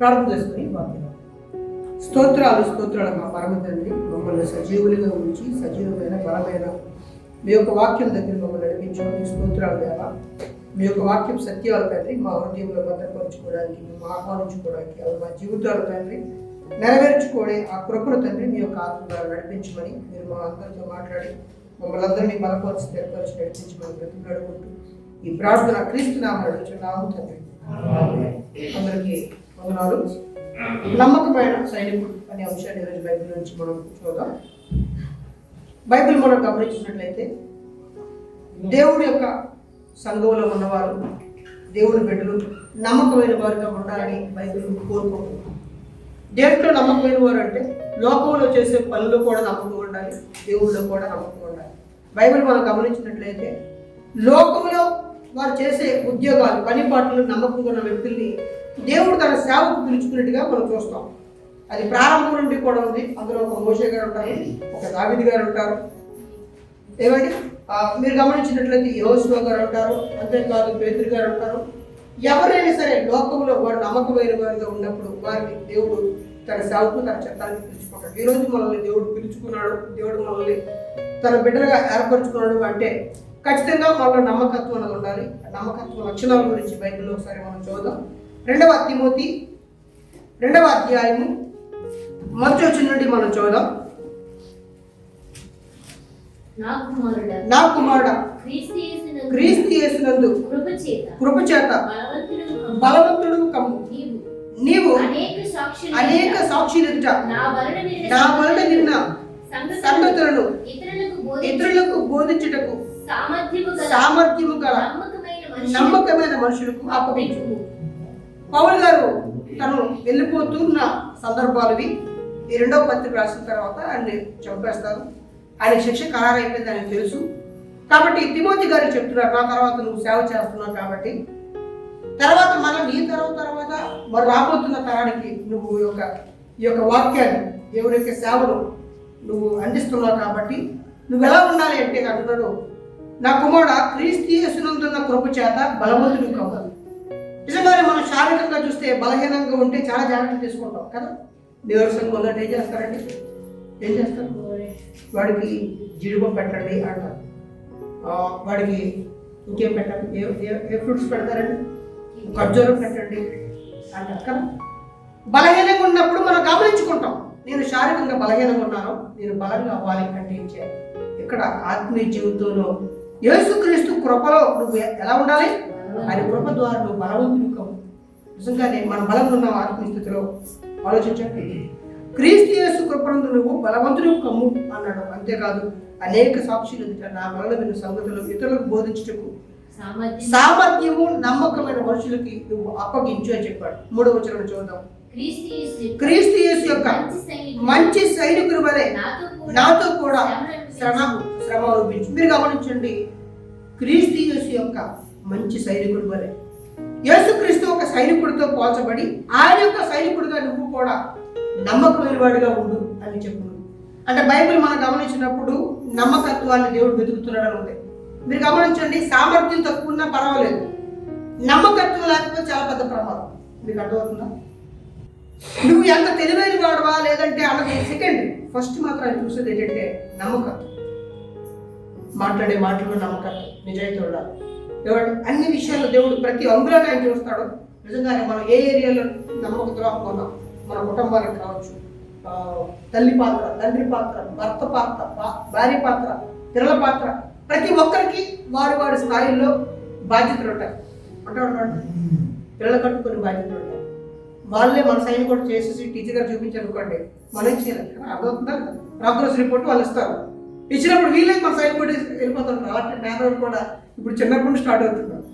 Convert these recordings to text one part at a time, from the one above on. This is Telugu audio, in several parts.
ప్రార్థన చేసుకుని వాక్యం. స్తోత్రాలు మా పరమ తండ్రి, మమ్మల్ని సజీవులుగా ఉంచి సజీవమైన బలమైన మీ యొక్క వాక్యం దగ్గర మమ్మల్ని నడిపించుకోండి. స్తోత్రాలు దేవా, మీ యొక్క వాక్యం సత్యాలు తండ్రి మా హృదయంలో భద్రపరచుకోవడానికి, మేము ఆహ్వానించుకోవడానికి, అవి మా జీవితాలు తండ్రి నెరవేర్చుకోవడే ఆ కృపను తండ్రి మీ యొక్క ఆత్మ ద్వారా నడిపించమని మీరు మా అందరితో మాట్లాడి మమ్మల్ని అందరినీ బలపరిచి స్థిరపరిచి నడిపించమని బ్రతిమలాడుకుంటూ ఈ ప్రార్థన క్రీస్తు నామమున అడుగుచున్నాము తండ్రి. అందరికీ వందనాలు. నమ్మకమైన సైనికుడు అనే అంశాన్ని ఈరోజు బైబిల్ నుంచి మనం చూద్దాం. బైబిల్ మనం గమనించినట్లయితే దేవుడి యొక్క సంఘంలో ఉన్నవారు, దేవుని బిడ్డలు నమ్మకమైన వారుగా ఉండాలని బైబిల్ కోరుకుంటుంది. దేంట్లో నమ్మకమైన వారు అంటే లోకంలో చేసే పనులు కూడా నమ్మకం ఉండాలి, దేవుళ్ళలో కూడా నమ్మకం ఉండాలి. బైబిల్ మనం గమనించినట్లయితే లోకంలో వారు చేసే ఉద్యోగాలు, పని పాటలు నమ్మకంగా ఉన్న వ్యక్తుల్ని దేవుడు తన సేవకు పిలుచుకున్నట్టుగా మనం చూస్తాం. అది ప్రారంభం నుండి కూడా ఉంది. అందులో ఒక మోషే గారు ఉంటారు, ఒక దావీదు గారు ఉంటారు. ఏమంటే మీరు గమనించినట్లయితే యోషువ గారు ఉంటారు, అంతేకాదు పేతురు గారు ఉంటారు. ఎవరైనా సరే లోకంలో వారు నమ్మకమైన వారిగా ఉన్నప్పుడు వారిని దేవుడు తన సేవకు, తన చట్టానికి పిలుచుకుంటాడు. ఈరోజు మనల్ని దేవుడు పిలుచుకున్నాడు, దేవుడు మనల్ని తన బిడ్డలుగా ఏర్పరచుకున్నాడు అంటే ఖచ్చితంగా మనలో నమ్మకత్వం అనేది ఉండాలి. నమ్మకత్వ లక్షణాల గురించి బైబిల్లో ఒకసారి మనం చూద్దాం. 2వ తిమోతి 2వ అధ్యాయము మొదటి వచనం నుండి మనం చూద్దాం. నా కుమారుడా, క్రీస్తు యేసునందు కృపచేత బలవంతుడు కమ్ము. నీవు అనేక సాక్షులు ఎదుట నా వలన విన్న సంగతులను ఇతరులకు బోధించుటకు సామర్థ్యము గల నమ్మకమైన మనుషులకు అప్పగించు. పౌలు గారు తను వెళ్ళిపోతున్న సందర్భాలువి. ఈ 2వ పత్రిక రాసిన తర్వాత ఆయన్ని చంపేస్తారు. ఆయన శిక్ష ఖరారైపోయింది, ఆయనకు తెలుసు. కాబట్టి తిమోతి గారు చెప్తున్నారు, నా తర్వాత నువ్వు సేవ చేస్తున్నావు కాబట్టి తర్వాత నీ తర్వాత మరి రాబోతున్న తరానికి నువ్వు ఈ యొక్క వాక్యాన్ని, దేవుని యొక్క సేవను నువ్వు అందిస్తున్నావు కాబట్టి నువ్వు ఎలా ఉండాలి అంటే అంటున్నాడు, నా కుమారుడా, క్రీస్తు యేసునందున్న కృప చేత బలవంతుడు కావాలి. నిజంగానే మనం శారీరకంగా చూస్తే బలహీనంగా ఉంటే చాలా జాగ్రత్తలు తీసుకుంటాం కదా. దేవుడి సంఘంలో ఏం చేస్తారండి, ఏం చేస్తారు? వాడికి జీడిపప్పు పెట్టండి అంటారు, వాడికి ఇంకేం పెట్టండి, ఏ ఫ్రూట్స్ పెడతారండి, ఖర్జూరం పెట్టండి అంటారు కదా. బలహీనంగా ఉన్నప్పుడు మనం గమనించుకుంటాం, నేను శారీరకంగా బలహీనంగా ఉన్నాను, నేను బలంగా అవ్వాలి అంటే ఏం చేయాలి? ఇక్కడ ఆత్మీయ జీవితంలో యేసుక్రీస్తు కృపలో నువ్వు ఎలా ఉండాలి? ఆయన కృప ద్వారా నువ్వు బలవంతుడు కావు. నిజంగానే మనం బలంగా ఉన్నాం ఆత్మీయ స్థితిలో. ఆలోచించండి, క్రీస్తు యేసు కృపను నువ్వు బలవంతుడు కమ్ము అన్నాడు. అంతేకాదు అనేక సాక్షులు ఎదుట నా వలన విన్న సంగతులు ఇతరులకు బోధించుటకు సామర్థ్యము నమ్మకమైన మనుషులకి నువ్వు అప్పగించు అని చెప్పాడు. 3వ వచనం చూద్దాం. క్రీస్తు యేసు యొక్క మంచి సైనికుల వలె నాతో కూడా శ్రమ అనుభవించు. మీరు గమనించండి, క్రీస్తు యేసు యొక్క మంచి సైనికుడు వలె, యేసుక్రీస్తు ఒక సైనికుడితో పోల్చబడి ఆయన యొక్క సైనికుడిగా నువ్వు కూడా నమ్మకమైన వాడిగా ఉండు అని చెప్పు. అంటే బైబిల్ మనం గమనించినప్పుడు నమ్మకత్వాన్ని దేవుడు వెతుకుతున్నాడని ఉంది. మీరు గమనించండి, సామర్థ్యం తక్కువ ఉన్నా పర్వాలేదు, నమ్మకత్వం లేకపోతే చాలా పెద్ద ప్రమాదం. మీకు అర్థమవుతుందా? నువ్వు ఎంత తెలివైన వాడవా లేదంటే అన్నది సెకండ్. ఫస్ట్ మాత్రం ఆయన చూసేది ఏంటంటే నమ్మకత్వం. మాట్లాడే మాటల్లో నమ్మకత్వం, నిజాయితీ ఉండాలి. దేవుడు అన్ని విషయాల్లో దేవుడు ప్రతి అంగుళాన్ని ఆయన చూస్తాడు. నిజంగానే మనం ఏ ఏరియాలో నమ్మక ద్రోహం ఉన్నాం, మన కుటుంబానికి కావచ్చు, తల్లి పాత్ర, తండ్రి పాత్ర, భర్త పాత్ర, భార్య పాత్ర, పిల్లల పాత్ర, ప్రతి ఒక్కరికి వారి వారి స్థాయిల్లో బాధ్యతలు ఉంటాయి. అంటాడు పిల్లల కట్టుకొని బాధ్యతలు ఉంటాయి. వాళ్ళే మన సైన్ కూడా చేసేసి టీచర్ గారు చూపించారు అనుకోండి, మనం చేయాలి. అర్థమవుతుందా? ప్రోగ్రెస్ రిపోర్ట్ వాళ్ళు ఇస్తారు. ఇచ్చినప్పుడు వీళ్ళే మన సైన్ కూడా వెళ్ళిపోతుంటారు. అలాంటి మేనర్ కూడా ఇప్పుడు చిన్నప్పుడు స్టార్ట్ అవుతున్నారు.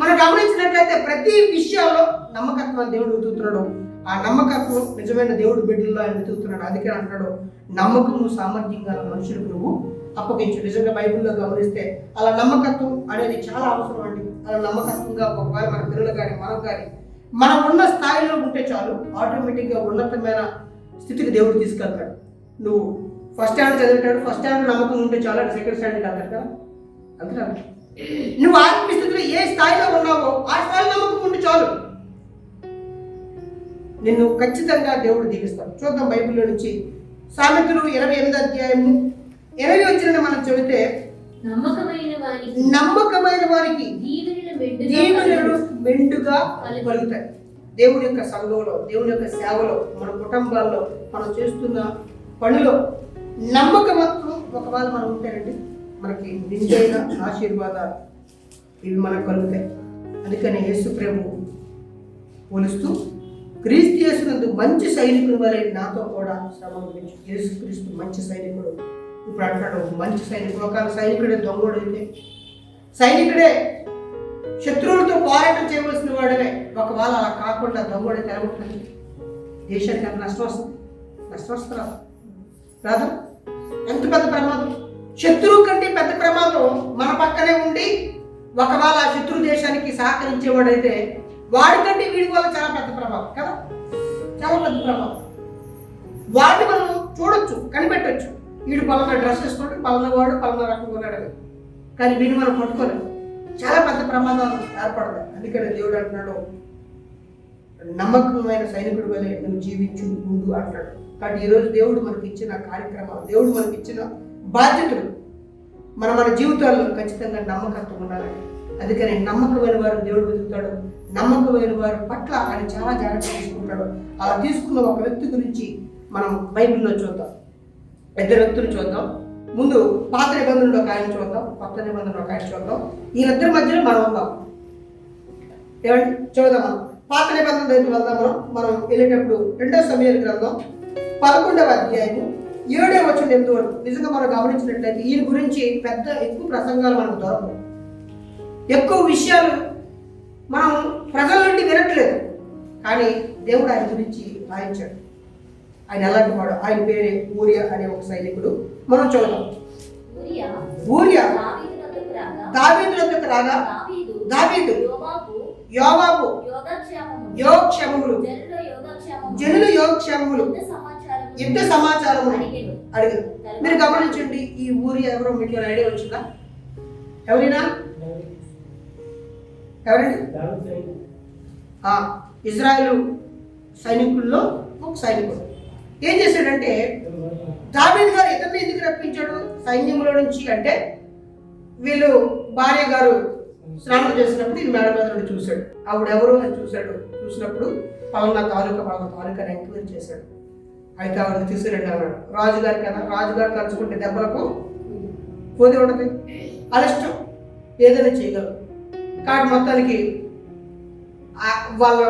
మనం గమనించినట్లయితే ప్రతి విషయాల్లో నమ్మకత్వాన్ని దేవుడు వెతుకుతున్నాడు. ఆ నమ్మకత్వం నిజమైన దేవుడు బిడ్డల్లో ఆయన వెతుకుతున్నాడు. అందుకే అంటాడు, నమ్మకము సామర్థ్యం గల మనుషులకు నువ్వు అప్పగించు. నిజంగా బైబిల్లో గమనిస్తే అలా నమ్మకత్వం అనేది చాలా అవసరం అండి. అలా నమ్మకత్వంగా ఒకవేళ మన పిల్లలు కానీ మనం కానీ మనం ఉన్న స్థాయిలో ఉంటే చాలు, ఆటోమేటిక్గా ఉన్నతమైన స్థితికి దేవుడు తీసుకెళ్తాడు. నువ్వు ఫస్ట్ స్టాండర్డ్ చదివేటాడు, ఫస్ట్ స్టాండర్డ్ నమ్మకం ఉంటే చాలు, అది సెకండ్ స్టాండర్డ్ అంటారు కదా. అంతే నువ్వు ఆత్మీయ స్థితిలో ఏ స్థాయిలో ఉన్నావో ఆ స్థాయిలో నమ్మకం ఉంటే చాలు. నిన్ను ఖచ్చితంగా దేవుడు దీవిస్తాడు. చూద్దాం బైబిల్లో నుంచి సామెతలు 28వ అధ్యాయము 20 వచనాన్ని మనం చదివితే, నమ్మకమైన వారికి దీవెనలు మెండుగా కలుగుతాయి. దేవుని యొక్క సంఘంలో, దేవుని యొక్క సేవలో, మన కుటుంబాల్లో, మనం చేస్తున్న పనిలో నమ్మకత్వం ఒకవేళ మనం ఉంటేనండి, మనకి నిండైన ఆశీర్వాదాలు ఇవి మనకు కలుగుతాయి. అందుకని యేసు ప్రభు పోలుస్తూ, క్రీస్తు యేసునందు మంచి సైనికుడు వలె నాతో కూడా శ్రమ గురించి. యేసు క్రీస్తు మంచి సైనికుడు. ఇప్పుడు అంటాడు మంచి సైనికుడు. ఒకవేళ సైనికుడే దొంగడు అయితే, సైనికుడే శత్రువులతో పోరాటం చేయవలసిన వాడనే ఒకవేళ అలా కాకుండా దొంగడే తెరగొట్టండి, దేశానికి అంత నష్టం వస్తుంది. నష్టం వస్తుందా? రాదు. ఎంత పెద్ద ప్రమాదం! శత్రువు కంటే పెద్ద ప్రమాదం మన పక్కనే ఉండి ఒకవేళ ఆ శత్రు దేశానికి సహకరించేవాడైతే వాడికంటే వీడి వల్ల చాలా పెద్ద ప్రమాదం కదా, చాలా పెద్ద ప్రమాదం. వాడిని మనం చూడొచ్చు, కనిపెట్టచ్చు. వీడు పలానా డ్రెస్ వేసుకుంటే పలానా వాడు పలానా రకం కొన్నాడు, కానీ వీడిని మనం పట్టుకోలేము. చాలా పెద్ద ప్రమాదాలు ఏర్పడతాయి. అందుకని దేవుడు అంటున్నాడు, నమ్మకమైన సైనికుడు వలె నువ్వు జీవించు ఉండు అంటాడు. కాబట్టి ఈరోజు దేవుడు మనకి ఇచ్చిన కార్యక్రమాలు, దేవుడు మనకి ఇచ్చిన బాధ్యతలు మన జీవితాల్లో ఖచ్చితంగా నమ్మకత్వం ఉండాలి. అందుకని నమ్మకమైన వారు దేవుడు వెతుకుతాడు. నమ్మకమైన వారి పట్ల ఆయన చాలా జాగ్రత్త తీసుకుంటాడు. అలా తీసుకున్న ఒక వ్యక్తి గురించి మనం బైబిల్లో చూద్దాం. ఇద్దరు వ్యక్తులు చూద్దాం. ముందు పాత నిబంధనలో ఒక ఆయన చూద్దాం, కొత్త నిబంధనలో ఒక ఆయన చూద్దాం. వీళ్ళిద్దరి మధ్యలో మనం ఉందాం. ఏమంటే చూద్దాం. మనం పాత నిబంధన దగ్గరికి వెళ్దాం. మనం వెళ్ళేటప్పుడు 2వ సమూయేలు గ్రంథం 11వ అధ్యాయము 7వ వచనం 8 వరకు నిజంగా మనం గమనించినట్లయితే ఈయన గురించి ఎక్కువ ప్రసంగాలు మనకు దొరకవు. ఎక్కువ విషయాలు మనం ప్రజల నుండి వినట్లేదు, కానీ దేవుడు ఆయన గురించి రాయించాడు. ఆయన ఎలాంటి వాడు? ఆయన పేరే ఊరియా అనే ఒక సైనికుడు. మనం చూద్దాం. ఊరియా దావీదు వద్దకు రాగా దావీదు యోవాబు యోగక్షేమములు, జనుల యోగక్షేమములు, యుద్ధ సమాచారము అడిగారు. మీరు గమనించండి, ఈ ఊరియా ఎవరో మీకు ఐడియా వచ్చిందా? ఎవరైనా ఎవరండి? ఇజ్రాయేలు సైనికుల్లో ఒక సైనికుడు. ఏం చేశాడంటే, దావీదు గారు ఇతన్ని ఎందుకు రప్పించాడు సైన్యంలో నుంచి అంటే, వీళ్ళు భార్య గారు స్నానం చేసినప్పుడు ఈ మేడ మీద నుండి చూశాడు. ఆవిడెవరు అని చూసినప్పుడు పలానా తాలూకా అని ఎంక్వైరీ చేశాడు. అయితే ఆవిడ తీసుకురండి అన్నాడు. రాజుగారి కదా, రాజుగారు కలుసుకుంటే దెబ్బలకు పోతే ఉండదు, అలష్టం ఏదైనా చేయగలరు. కాబట్టి మొత్తానికి వాళ్ళ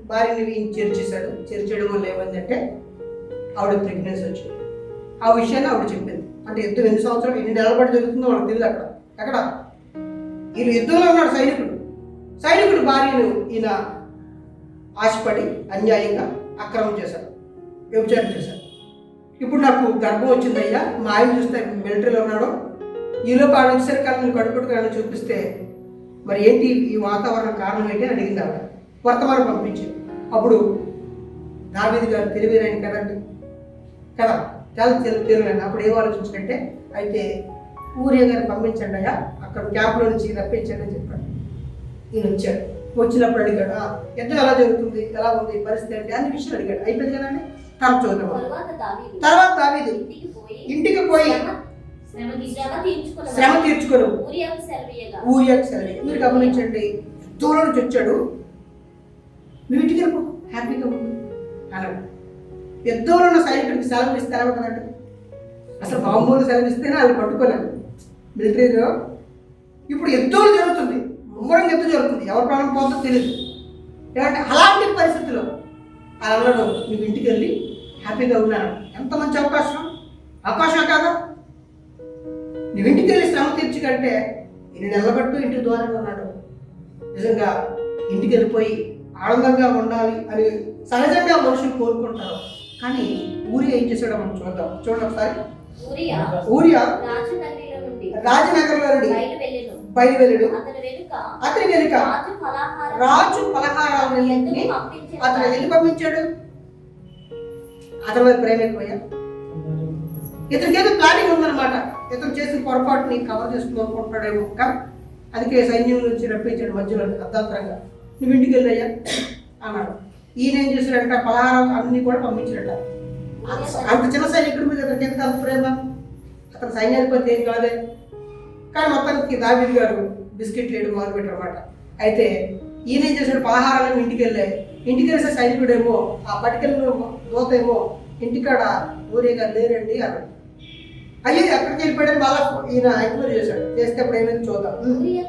భార్యని చేర్చేశాడు. చేర్చేయడం వల్ల ఏమైందంటే ఆవిడ ప్రెగ్నెన్సీ వచ్చింది. ఆ విషయాన్ని ఆవిడ చెప్పింది. అంటే యుద్ధం ఎన్ని సంవత్సరాలు ఎన్ని నెలల పాటు జరుగుతుందో వాళ్ళకి తెలియదు. అక్కడ వీళ్ళు యుద్ధంలో ఉన్నాడు సైనికుడు భార్యను ఈయన ఆశపడి అన్యాయంగా అక్రమం చేశాడు, వ్యభిచారం చేశాడు. ఇప్పుడు నాకు గర్భం వచ్చిందయ్యా, మా ఆయన చూస్తే మిలిటరీలో ఉన్నాడు, ఈలోపు ఆడ వచ్చేసరికి కడుపుట్టుకు చూపిస్తే మరి ఏంటి ఈ వాతావరణం కారణం ఏంటి అని అడిగింది ఆవిడ. వర్తమానం పంపించింది. అప్పుడు దావీదు గారు తెలివైన కదండి కదా, చాలా తెలివైన. అప్పుడు ఏం ఆలోచించాడంటే, అయితే ఊరియా గారు పంపించండి అయ్యా, అక్కడ క్యాంప్లో నుంచి రప్పించండి అని చెప్పాడు. ఈయన వచ్చాడు. వచ్చినప్పుడు అడిగాడు, యుద్ధం ఎలా జరుగుతుంది, ఎలా ఉంది పరిస్థితి అంటే అన్ని విషయాలు అడిగాడు. అయిపోయింది కదండి. తర్వాత దావీదు ఇంటికి పోయి శ్రమ తీర్చుకోను ఊరియాకు సెలవు. మీరు గమనించండి, దూరం నుంచి వచ్చాడు, నువ్వు ఇంటికి వెళ్ళిపో హ్యాపీగా ఉంది అన్నాడు. యుద్ధంలో ఉన్న సైనికుడికి సెలవు ఇస్తే ఎలా ఉంటుందంటే, అసలు బాంబులు సెలవు ఇస్తేనే వాళ్ళు పట్టుకోలేదు మిలిటరీలో. ఇప్పుడు యుద్ధం జరుగుతుంది, ముమ్మరంగా యుద్ధం జరుగుతుంది, ఎవరి ప్రాణం పోతుందో తెలియదు. ఏమంటే అలాంటి పరిస్థితుల్లో అలా అన్నాడు, నువ్వు ఇంటికి వెళ్ళి హ్యాపీగా ఉన్నాను. ఎంత మంచి అవకాశం కాదా? నువ్వు ఇంటికి వెళ్ళి శ్రమ తీర్చుకంటే ఈయన నిలబట్టు ఇంటికి దూరంగా ఉన్నాడు. నిజంగా ఇంటికి వెళ్ళిపోయి ఆనందంగా ఉండాలి అని సహజంగా మనుషులు కోరుకుంటారు. కానీ ఊరియా ఏం చేశాడో మనం చూడండి ఒకసారి. ఊరియా రాజనగరంలో నుండి బయలువెళ్ళాడు. అతని వెనుక రాజు పలహారాలన్నింటినీ అతను ఎందుకు పంపించాడు? అతని మీద ప్రేమ ఎక్కువయ్యా. ఇతనికి ఏదో ప్లానింగ్ ఉందన్నమాట. ఇతను చేసిన పొరపాటుని కవర్ చేసుకుని అనుకుంటున్నాడేమో. అందుకే సైన్యం నుంచి రప్పించాడు మధ్యలో అర్ధాంతరంగా. నువ్వు ఇంటికి వెళ్ళయ్యా అన్నాడు. ఈయన ఏం చేశాడంట, పలహారం అన్ని కూడా పంపించాడట. అంత చిన్న సైనికుడి మీద అతనికి అంత ప్రేమ, అతను సైన్యాధిపతి ఏం కాదే. కానీ మొత్తానికి దావీదు గారు బిస్కెట్లు వేయడం మొదలుపెట్టారు అన్నమాట. అయితే ఈయన ఏం చేశాడు, పలహారాలను ఇంటికి వెళ్ళే సైనికుడేమో ఆ పట్టుకెళ్ళిన దూత ఏమో ఇంటికాడ ఊరే గారు లేరండి అన్నాడు. అయ్యో ఎక్కడికి వెళ్ళిపోయాడు, మళ్ళా ఈయన ఎంక్వైరీ చేశాడు. చేస్తే అప్పుడు ఏమైంది చూద్దాం. ఊరియా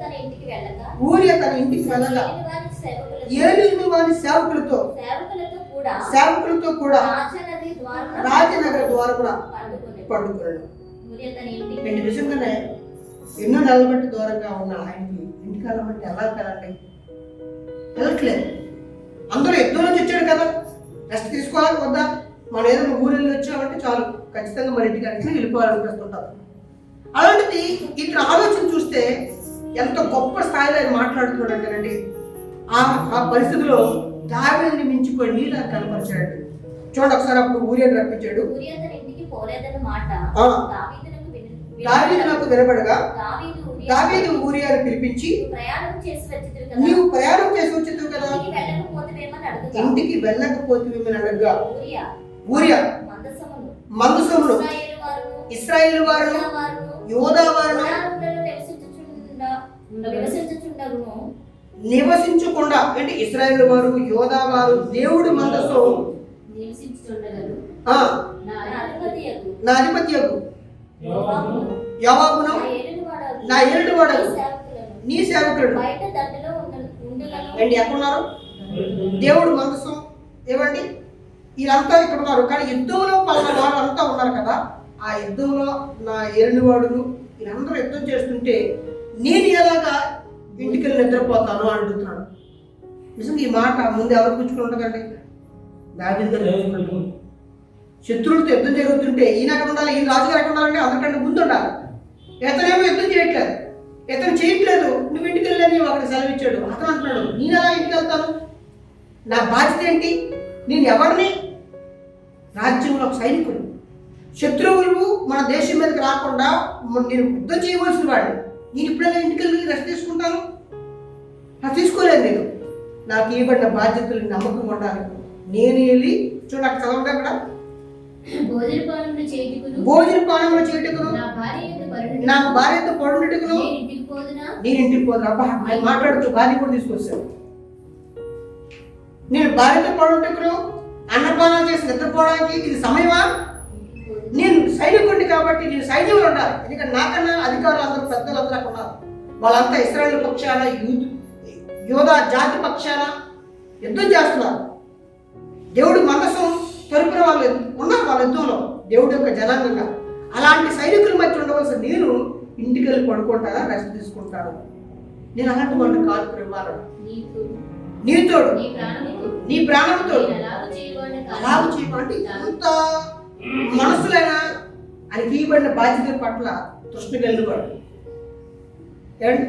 తన ఇంటికి వెళ్ళగా ఏలీను వారి సేవకులతో కూడా రాజనగర ద్వారమున పండుకున్నాడు. నిజంగానే ఎన్నో నెలల బట్టి దూరంగా ఉన్న ఆయనకి ఇంటికాలం బట్టి ఎలా వెళ్ళండి, వెళ్ళట్లేదు. అందరూ యుద్ధం నుంచి వచ్చాడు కదా, రెస్ట్ తీసుకోవాలి వద్దా, మనం ఏదైనా ఊరిలో వచ్చామంటే చాలు ఖచ్చితంగా మన ఇంటికి అంటే వెళ్ళిపోవాలనిపిస్తుంటారు. అలాంటిది ఇతర ఆలోచన చూస్తే ఎంత గొప్ప స్థాయిలో ఆయన మాట్లాడుతున్నాడు అంటేనండి, ఆ పరిస్థితిలో దావీదుని మించిపోయి నీలా కనపరిచాడు. చూడండి ఒకసారి అప్పుడు ఊరియాని రప్పించాడు. దావీదునకు వినబడగా దావీదు ఊరియాని పిలిపించి, నీవు ప్రయాణం చేసి వచ్చింది కదా, ఇంటికి వెళ్ళకపోతేమని అడగ్గా ఊరియా మందసములు ఇశ్రాయేలు వారు యోధా వారు నివసించకుండా, అంటే ఇశ్రాయేలు వారు యోధా వారు దేవుడి మందసం నా అధిపత్యకు యోవాబును నా ఏలువాడు నీ సేవకుడు. ఏంటి ఎక్కడున్నారు? దేవుడు మందసం ఏమండి, వీళ్ళంతా ఇక్కడ ఉన్నారు. కానీ యుద్ధంలో పలానా వారు అంతా ఉన్నారు కదా, ఆ యుద్ధంలో నా ఏలువాడును వీళ్ళందరూ యుద్ధం చేస్తుంటే నేను ఎలాగా ఇంటికి వెళ్ళి నిద్రపోతాను అని అడుగుతున్నాడు. నిజంగా ఈ మాట ముందు ఎవరు పుచ్చుకుంటుందండి? దావీదు గారు పుచ్చుకుంటారు. శత్రువులతో యుద్ధం జరుగుతుంటే ఈయన ఎక్కడ ఉండాలి, ఈ రాజుగారు ఎక్కడ ఉండాలంటే అందరికంటే ముందు ఉండాలి. ఇతనేమో యుద్ధం చేయట్లేదు, ఇతను చేయట్లేదు, నువ్వు ఇంటికి వెళ్ళని అక్కడ సెలవిచ్చాడు. అతను అంటున్నాడు, నేను ఎలా ఇంటికి వెళ్తాను, నా బాధ్యత ఏంటి, నేను ఎవరిని, రాజ్యంలో ఒక సైనికుడు, శత్రువులు మన దేశం మీదకి రాకుండా నేను యుద్ధం చేయవలసిన వాడు, నేను ఇప్పుడైనా ఇంటికి వెళ్ళి రెస్ట్ తీసుకుంటాను, నాకు తీసుకోలేదు. నేను నాకు ఇవ్వబడిన బాధ్యతలు నమ్మకం ఉండాలి. నేను వెళ్ళి చూడ నాకు చదవండి అక్కడ, భోజన పానములు చేయుటకును నాకు భార్యతో పడుటకును నేను ఇంటికి పోదును. అబ్బా ఆయన మాట్లాడుతూ భార్య కూడా తీసుకొచ్చాను. నేను భార్యతో పడుటకును అన్నపానాలు చేసి నిద్రపోవడానికి ఇది సమయమా? నేను సైనికుడిని కాబట్టి నేను సైన్యంలో ఉండాలి. ఎందుకంటే నాకన్నా అధికారులు అందరూ పెద్దలు అందరూ అక్కడ ఉన్నారు. వాళ్ళంతా ఇశ్రాయేలు పక్షాన యోధా జాతి పక్షాన యుద్ధం చేస్తున్నారు. దేవుడు మనసం తరపున వాళ్ళు ఉన్నారు వాళ్ళ యుద్ధంలో, దేవుడు యొక్క జనాంగంగా. అలాంటి సైనికుల మధ్య ఉండవలసిన నేను ఇంటికి వెళ్ళి పడుకుంటానా, రెస్ట్ తీసుకుంటాను. నేను అలాంటి వాళ్ళు కాల్పులు ఇవ్వాలి. నీతోడు నీ ప్రాణంతో అలాగ చేయమంటే ఎంత మనసులైనా అని తీయబడిన బాధ్యతల పట్ల తృష్ణ కలిగినవాడు. ఏమండి,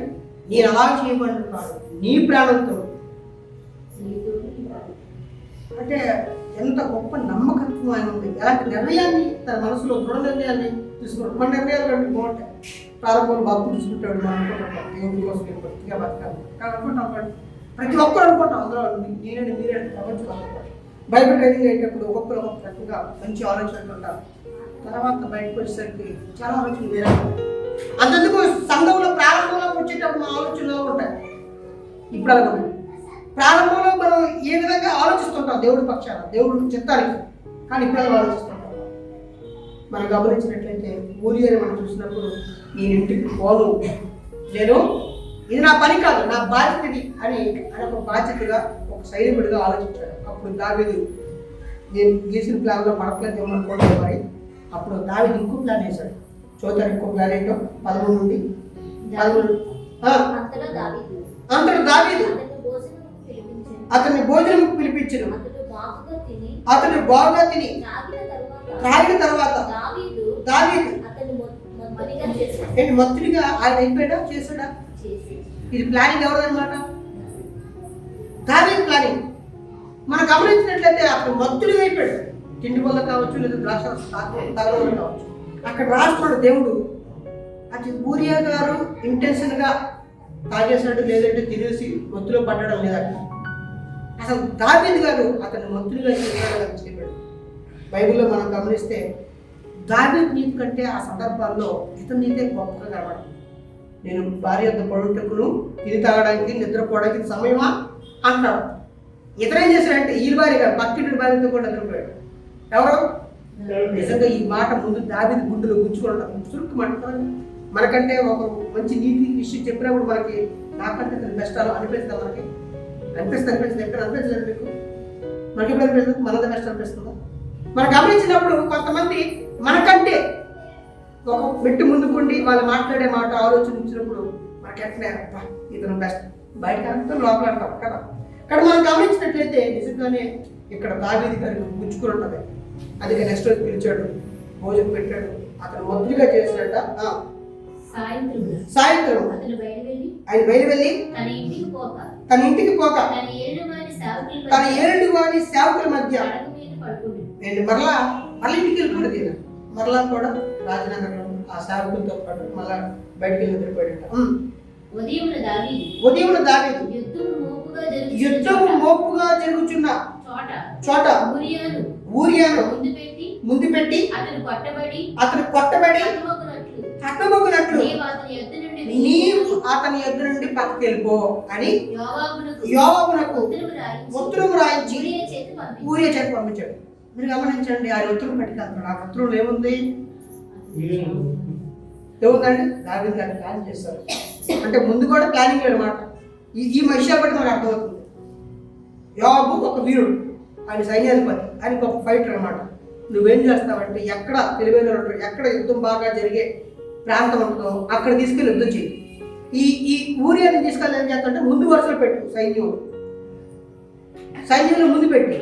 నేను అలా చేయబడిన కాదు, నీ ప్రాణంతో. అంటే ఎంత గొప్ప నమ్మకత్వం ఆయన ఉంది. ఎలాంటి నిర్ణయాన్ని తన మనసులో దృఢ నిర్ణయాన్ని తీసుకుంటాడు. మన నిర్ణయాలు కంటే బాగుంటాయి. ప్రారంభంలో బాబు తీసుకుంటాడు, మనం అనుకుంటాం దేవుడి కోసం నేను భక్తిగా బతకాలి కానీ అనుకుంటాం. ప్రతి ఒక్కరు అనుకుంటాం, అందులో నేనండి మీరండి ప్రపంచం అనుకుంటాం. బైబిల్ ట్రైనింగ్ అయ్యేటప్పుడు ఒక్కొక్కరు ఒక్కొక్క రకంగా మంచి ఆలోచనలు ఉంటారు. తర్వాత బయటకు వచ్చేసరికి చాలా ఆలోచనలు వేరే ఉంటాయి. అంతెందుకు సంఘంలో ప్రారంభంలో వచ్చేటప్పుడు మా ఆలోచనలు ఉంటాయి. ఇప్పుడు అలా ఉన్నాయి. ప్రారంభంలో మనం ఏ విధంగా ఆలోచిస్తుంటాం దేవుడి పక్షాన, దేవుడు చిత్తానికి, కానీ ఇప్పుడు అలా ఆలోచిస్తుంటాం. మనం గమనించినట్లయితే ఊరియాని మనం చూసినప్పుడు నేను ఇంటికి పోను, నేను ఇది నా పని కాదు, నా బాధ్యతది అని ఒక బాధ్యతగా ఒక సైనికుడిగా ఆలోచించాడు. అప్పుడు దావీదు నేను గీసిన ప్లాన్లో పడట్లేదు ఏమనుకోవడం మరి. అప్పుడు దావీదు ఇంకో ప్లాన్ వేశాడు. చూద్దాం ఇంకో ప్లాన్ ఏంటో 13 నుండి 13. అంతలో దావీదు అతన్ని భోజనం పిలిపించను. అతను బాగా తిని త్రాగిన తర్వాత దావీదు ఏంటి మత్తుడిగా ఆయన అయిపోయాడా, చేశాడా? ఇది ప్లానింగ్ ఎవరిదనమాట? దావీదు ప్లానింగ్. మనం గమనించినట్లయితే అక్కడ మత్తుడు అయిపోయాడు. తిండి వల్ల కావచ్చు, లేదా ద్రాక్ష తాగడం కావచ్చు. అక్కడ రాస్తున్నాడు దేవుడు, అది ఊరియా గారు ఇంటెన్షన్గా తాగేసినట్టు లేదంటే తినేసి మత్తులో పట్టడం లేదంట. అసలు దావీదు గారు అతను మంత్రిగా చేయబడి బైబిల్లో మనం గమనిస్తే దావీదు నీతి కంటే ఆ సందర్భాల్లో ఇతని నీతే గొప్పగా కనబడదు. నేను భార్య యొక్క పడుటకును తిని తాగడానికి నిద్రపోవడానికి సమయమా అంటాడు. ఇతరేం చేశాడంటే ఈ భార్య గారు పక్కింటి భార్యతో కూడా నిద్రపోయాడు. ఎవరు నిజంగా ఈ మాట ముందు దావీదు గుండెలో గుచ్చుకోవడం చురుక్కుమంటారు. మనకంటే ఒక మంచి నీతి విషయం చెప్పినప్పుడు మనకి నాకంటే కష్టాలు అనిపిస్తుందా? మనకి అనిపిస్తుంది ఎక్కడ అనిపించలేదు మీకు? మనకి ఎప్పుడు అనిపిస్తుంది? మనదే బెస్ట్ అనిపిస్తుందా? మనం గమనించినప్పుడు కొంతమంది మనకంటే ఒక మెట్టు ముందుకుండి వాళ్ళు మాట్లాడే మాట ఆలోచించినప్పుడు మనకి ఎట్లా ఇతను బెస్ట్ బయట అంతా లోపల అంటాం కదా. ఇక్కడ మనం గమనించినట్లయితే నిజంగానే ఇక్కడ దావీదు గారికి గుచ్చుకుని ఉంటుంది. అందుకే నెక్స్ట్ రోజు పిలిచాడు, భోజనం పెట్టాడు, అతను మంత్రిగా చేసినట్ట. సాయంత్రం ఆయన బయలువెళ్ళి తన ఇంటికి పోక తన 7 వారి సేవకుల మధ్య మరలా ఇంటికి వెళ్ళిపోయింది. మరలా కూడా రాజనగరంలో ఆ సేవకులతో పాటు మళ్ళా బయటికి వెళ్ళి నిద్రపోయాడు. ఉదయం దావీదు యుద్ధము మోపుగా జరుగుతున్న చోట ఊరియాను ముందు పెట్టి అతను కొట్టబడి హతమగునట్లు నీవు అతని యొద్ద నుండి పక్కకి వెళ్ళిపో అని యోవాబునకు ఉత్తరం రాయించి ఊరియా చేతి పంపించాడు. మీరు గమనించండి, ఆ ఉత్తరం పట్టుకెళ్తాడు. ఆ ఉత్తరంలో ఏముంది? ఏముందండి? దావీదు గారు ప్లాన్ చేస్తారు. అంటే ముందు కూడా ప్లానింగ్ అనమాట. ఈ విషయాలు బట్టి మనకు అర్థమవుతుంది. యోవాబు ఒక వీరుడు, ఆయన సైన్యాధిపతి, ఆయనకు ఒక ఫైటర్ అనమాట. నువ్వేం చేస్తావంటే ఎక్కడ తెలివైన ఎక్కడ యుద్ధం బాగా జరిగే ప్రాంతం ఉంటుందో అక్కడ తీసుకెళ్ళి యుద్ధం చేయి. ఈ ఊరియాని తీసుకెళ్ళి ఏం చేస్తామంటే ముందు వరుసలో పెట్టు. సైన్యంలో ముందు పెట్టి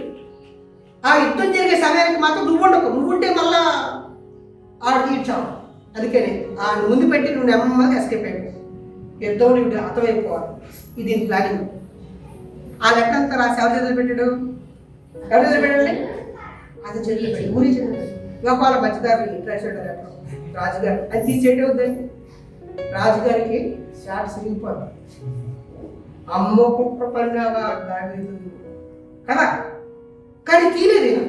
ఆ యుద్ధం జరిగే సమయానికి మాత్రం నువ్వుంటే మళ్ళా ఆడ తీర్చావు. అందుకని ఆ ముందు పెట్టి నువ్వు నెమ్మదిగా ఎస్కేప్ అయిపోయి యుద్ధం నీకు అర్థమైపోవాలి. ఇది ప్లానింగ్. ఆ లెక్క అంతా రాసి ఎవరి చేతులు పెట్టాడు? అది చేతులు పెట్టి ఊరి చేతులు యోపాల మధ్యదారులు రాజుగారు అది తీసేటే వద్దండి. రాజుగారికి షాట్ సిరిగిపోదు. అమ్మో కుట్ర పడినావా కదా, కానీ తీలేదు.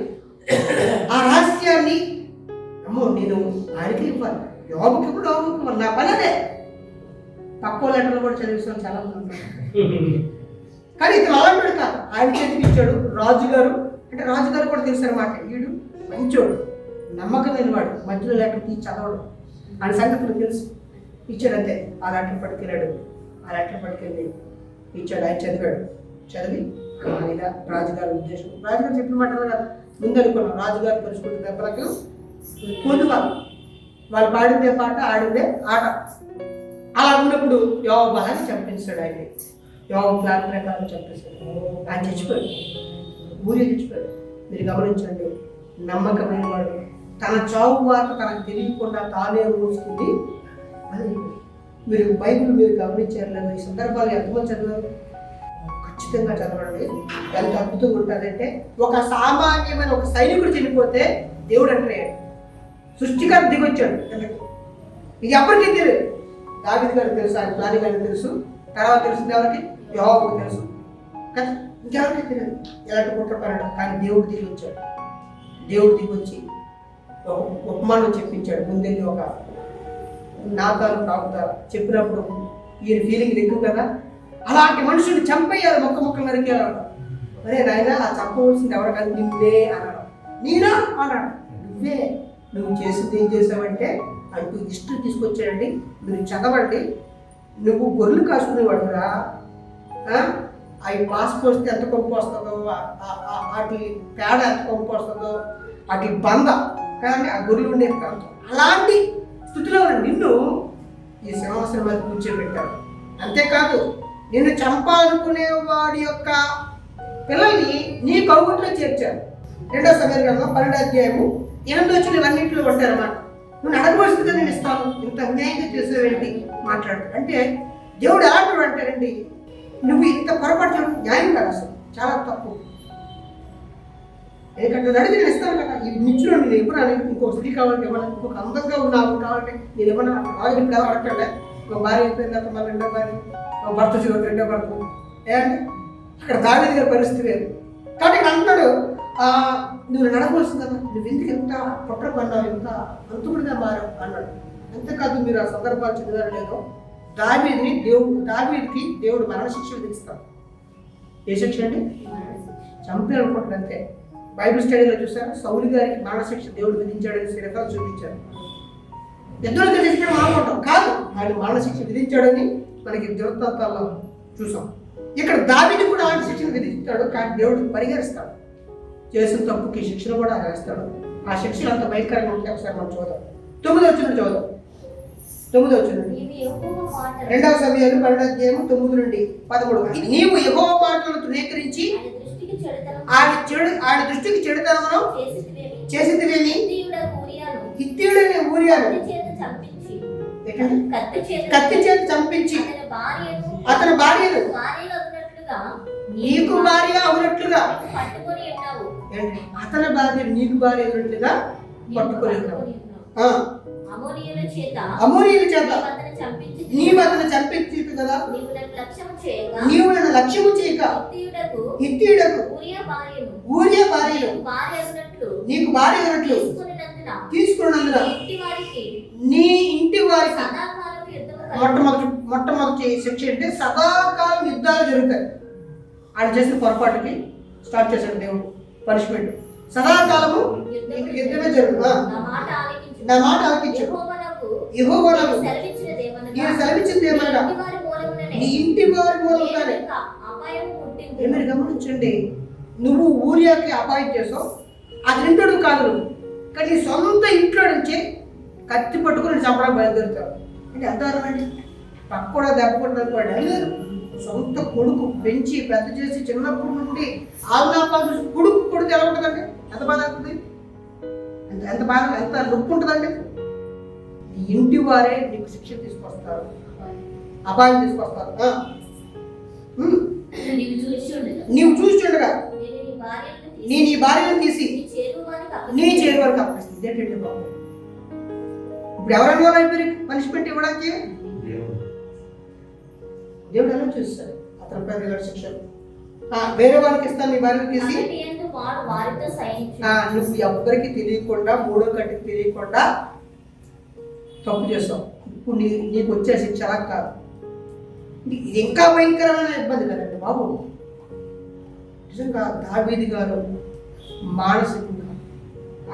ఆ రహస్యాన్ని అమ్మో నేను ఆయనకి ఇవ్వాలి, యోగుకి కూడా యోగుకి నా పని అదే. తక్కువ లెటర్లు కూడా చదివిస్తాను చాలా మంది. కానీ ఇతను అలాంటి కాదు, ఆయన చేతికి ఇచ్చాడు. రాజుగారు అంటే రాజుగారు కూడా తెలుసు అనమాట, వీడు మంచోడు, నమ్మకమైన వాడు, మధ్యలో లెటర్ తీసి చదవడు, ఆయన సంగతులు తెలుసు. ఇచ్చాడు అంతే. ఆ లెటర్ పట్టుకెళ్ళాడు. ఆ లెటర్ పట్టుకెళ్ళి ఇచ్చాడు. ఆయన చదివి ఇలా రాజుగారి ఉద్దేశం, రాజుగారు చెప్పిన మాటలు కదా ముందు అనుకున్నాం. రాజుగారు తెలుసుకుంటే దెబ్బలకు పొందువాలి, వాళ్ళు పాడిందే పాట ఆడిందే ఆట. అలా ఉన్నప్పుడు యోవాబు బలాన్ని చంపించాడు. ఆయన్ని యోవాబు ప్లాన్ ప్రకారం చంపేశాడు. ఆయన చచ్చిపోయాడు, ఊరి చచ్చిపోయాడు. మీరు గమనించండి, నమ్మకమైన వాడు తన చావు వార్త తనకు తెలియకుండా తానే మోసుకుంది. అది మీరు బైబిల్ మీరు గమనించారు లేదా? ఈ సందర్భాలు ఎంతమంది చదివారు? ఖచ్చితంగా చదవండి. ఎంత అద్భుతంగా ఉంటుందంటే, ఒక సామాన్యమైన ఒక సైనికుడు చనిపోతే దేవుడు అంటే సృష్టికర్త దిగొచ్చాడు. ఇది ఎవరికి తెలియదు. దావీదు గారికి తెలుసు, ఆయన ప్లానింగ్ గారికి తెలుసు, తర్వాత తెలిసింది ఎవరికి? యోవాబుకు తెలుసు కదా, ఇంకెవరికి తెలియదు ఎలాంటి కుట్ర పడడం. కానీ దేవుడు దిగొచ్చాడు. దేవుడు దిగొచ్చి ఒక ఉపమానం చెప్పించాడు. ముందెళ్ళి ఒక నాతాలు తాగుతారు చెప్పినప్పుడు ఈయన ఫీలింగ్ ఎక్కువ కదా, అలాంటి మనుషుని చంపేయాలి, మొక్క నరికేయాలి. అరే నాయన ఆ చంపవలసింది ఎవరికైనా నిన్నే అన్నాడు. నేనా అన్నాడు. నువ్వు చేసింది ఏం చేసావంటే అంటూ హిస్టరీ తీసుకొచ్చాడండి. మీరు చదవండి. నువ్వు గొర్రెలు కాసుకునేవాడురా, అవి పాస్ పోస్తే ఎంత కొంపు వస్తుందో, వాటి పేడ ఎంత కొంపు వస్తుందో, వాటి బంద కానీ ఆ గొర్రెలు ఉండే ప్రాంతం అలాంటి స్థితిలో నిన్ను ఈ సింహాసనం మీద కూర్చోబెట్టారు. అంతేకాదు, నిన్ను చంపాలనుకునే వాడి యొక్క పిల్లల్ని నీ కౌగుట్లో చేర్చారు. 2వ సమూయేలు గ్రంథం 12వ అధ్యాయము 8వ వచనం ఇవన్నింటిలో ఉంటారన్నమాట. నువ్వు అడగవలసిందిగా నేను ఇస్తాను, ఇంత అన్యాయంగా చేసేవేంటి మాట్లాడు అంటే దేవుడు ఎలాంటి అంటారండి, నువ్వు ఇంత పొరపడటం న్యాయం కాదు, అసలు చాలా తప్పు. ఎందుకంటే నన్ను అడిగి నేను ఇస్తాను కదా, ఈ నిచ్చులో నేను ఇవ్వనాలి, ఇంకో స్త్రీ కావాలంటే ఇవ్వాలి, ఇంకొక అందంగా ఉన్నావు కావాలంటే నేను ఇవ్వనా, రాజుని కావాలంటే ఒక భార్య అయిపోయిన తర్వాత మళ్ళీ 2వ భార్య, భర్త చివరి 2వ భర్త ఏంటంటే అక్కడ దావీదు గారి పరిస్థితి వేరు. కాబట్టి ఇక్కడ అంటున్నాడు, నువ్వు నడవలసింది కదా, నువ్వు ఎందుకు ఎంత పొట్ట పడ్డావు, ఎంత అంతుకుడిగా మారావు అన్నాడు. అంతేకాదు, మీరు ఆ సందర్భాలు చదివారు లేదో, దావీదుకి దేవుడు మరణశిక్ష విధిస్తాడు. ఏ శిక్ష అండి? చంపేయాలనుకుంటాడు అంతే. బైబిల్ స్టడీలో చూసారు, సౌలు గారికి మరణశిక్ష దేవుడు విధించాడని శ్రీకాలు చూపించారు. ఎద్దులు తెలిసిన అనుకుంటాం కాదు, ఆయన మరణశిక్ష విధించాడని మనకి దురత్తాల్లో చూసాం. ఇక్కడ దావీదు కూడా ఆయన శిక్షను విధిస్తాడు, కానీ దేవుడు పరిహరిస్తాడు. చేసిన తప్పుకి శిక్షను కూడా వేస్తాడు. ఆ శిక్షలు అంత భయంకరంగా ఉంటే ఒకసారి మనం చూద్దాం. 9వ వచనం చూద్దాం. 9వ వచనం, 2వ సమూయేలు 12:9 నుండి 13. నీవు యెహోవా మాటలను తృణీకరించి ఆయన దృష్టికి చెడుతనమును చేసితివేమి, హిత్తీయుడైన ఊరియాను కత్తి చేత చంపించి అతని భార్యను నీకు భార్య అవునట్లుగా, అతని భార్య నీకు భార్య అయినట్లుగా పట్టుకొని అమోరీయుల చేత నీవు అతను చంపించి కదా, నీవు నన్ను లక్ష్యము చేయక హిత్తీయుడకు ఊరియా భార్యను నీకు భార్య అయినట్లు తీసుకున్నందున నీ ఇంటి వారికి మొట్టమొదటి శిక్ష అంటే సదాకాలం యుద్ధాలు జరుగుతాయి. ఆయన చేసిన పొరపాటుకి స్టార్ట్ చేశాడు దేవుడు పనిష్మెంట్. సదాకాలము యుద్ధమే జరుగుతుంది. నా మాట ఆలకించు, యెహోవా నాకు నేను సెలవిచ్చింది ఏమనగా నీ ఇంటి వారి మూలంగానే. మీరు గమనించండి, నువ్వు ఊరియాకి అపాయం చేసావు, అది ఇంటోడు కాదు, కానీ సొంత ఇంట్లో నుంచి కత్తి పట్టుకుని చంపడానికి బయలుదేరుతావు అంటే ఎంత అండి. పక్క కూడా దెబ్బ కొట్టడానికి అడిగారు. సొంత కొడుకు పెంచి పెద్ద చేసి చిన్నప్పటి నుండి ఆజ్ఞాపాలు చూసి కొడుకు కొడుకు ఎలా ఉంటుందండి, ఎంత బాధ అవుతుంది, ఎంత బాధ, ఎంత నొప్పి ఉంటుందండి. ఇంటి వారే నీకు శిక్ష తీసుకొస్తారు, అపాయం తీసుకొస్తారు. నీవు చూస్తుండగా నేను ఈ భార్యను తీసి నీ చేరు వరకు అప్పగిస్తుంది. ఏంటంటే బాబు, ఇప్పుడు ఎవరైనా అయిపోయి పనిష్మెంట్ ఇవ్వడానికి దేవుడు ఎలా చూస్తాడు? అతని పేరు శిక్షలు వేరే వాళ్ళకి ఇస్తాను, నీ భార్యను తీసి నువ్వు ఎవ్వరికి తెలియకుండా, మూడో కంటికి తెలియకుండా తప్పు చేస్తావు. ఇప్పుడు నీకు వచ్చే శిక్ష అలా కాదు. ఇది ఇంకా భయంకరమైన ఇబ్బంది కదండి బాబు. నిజంగా దావీదు గారు మానసికంగా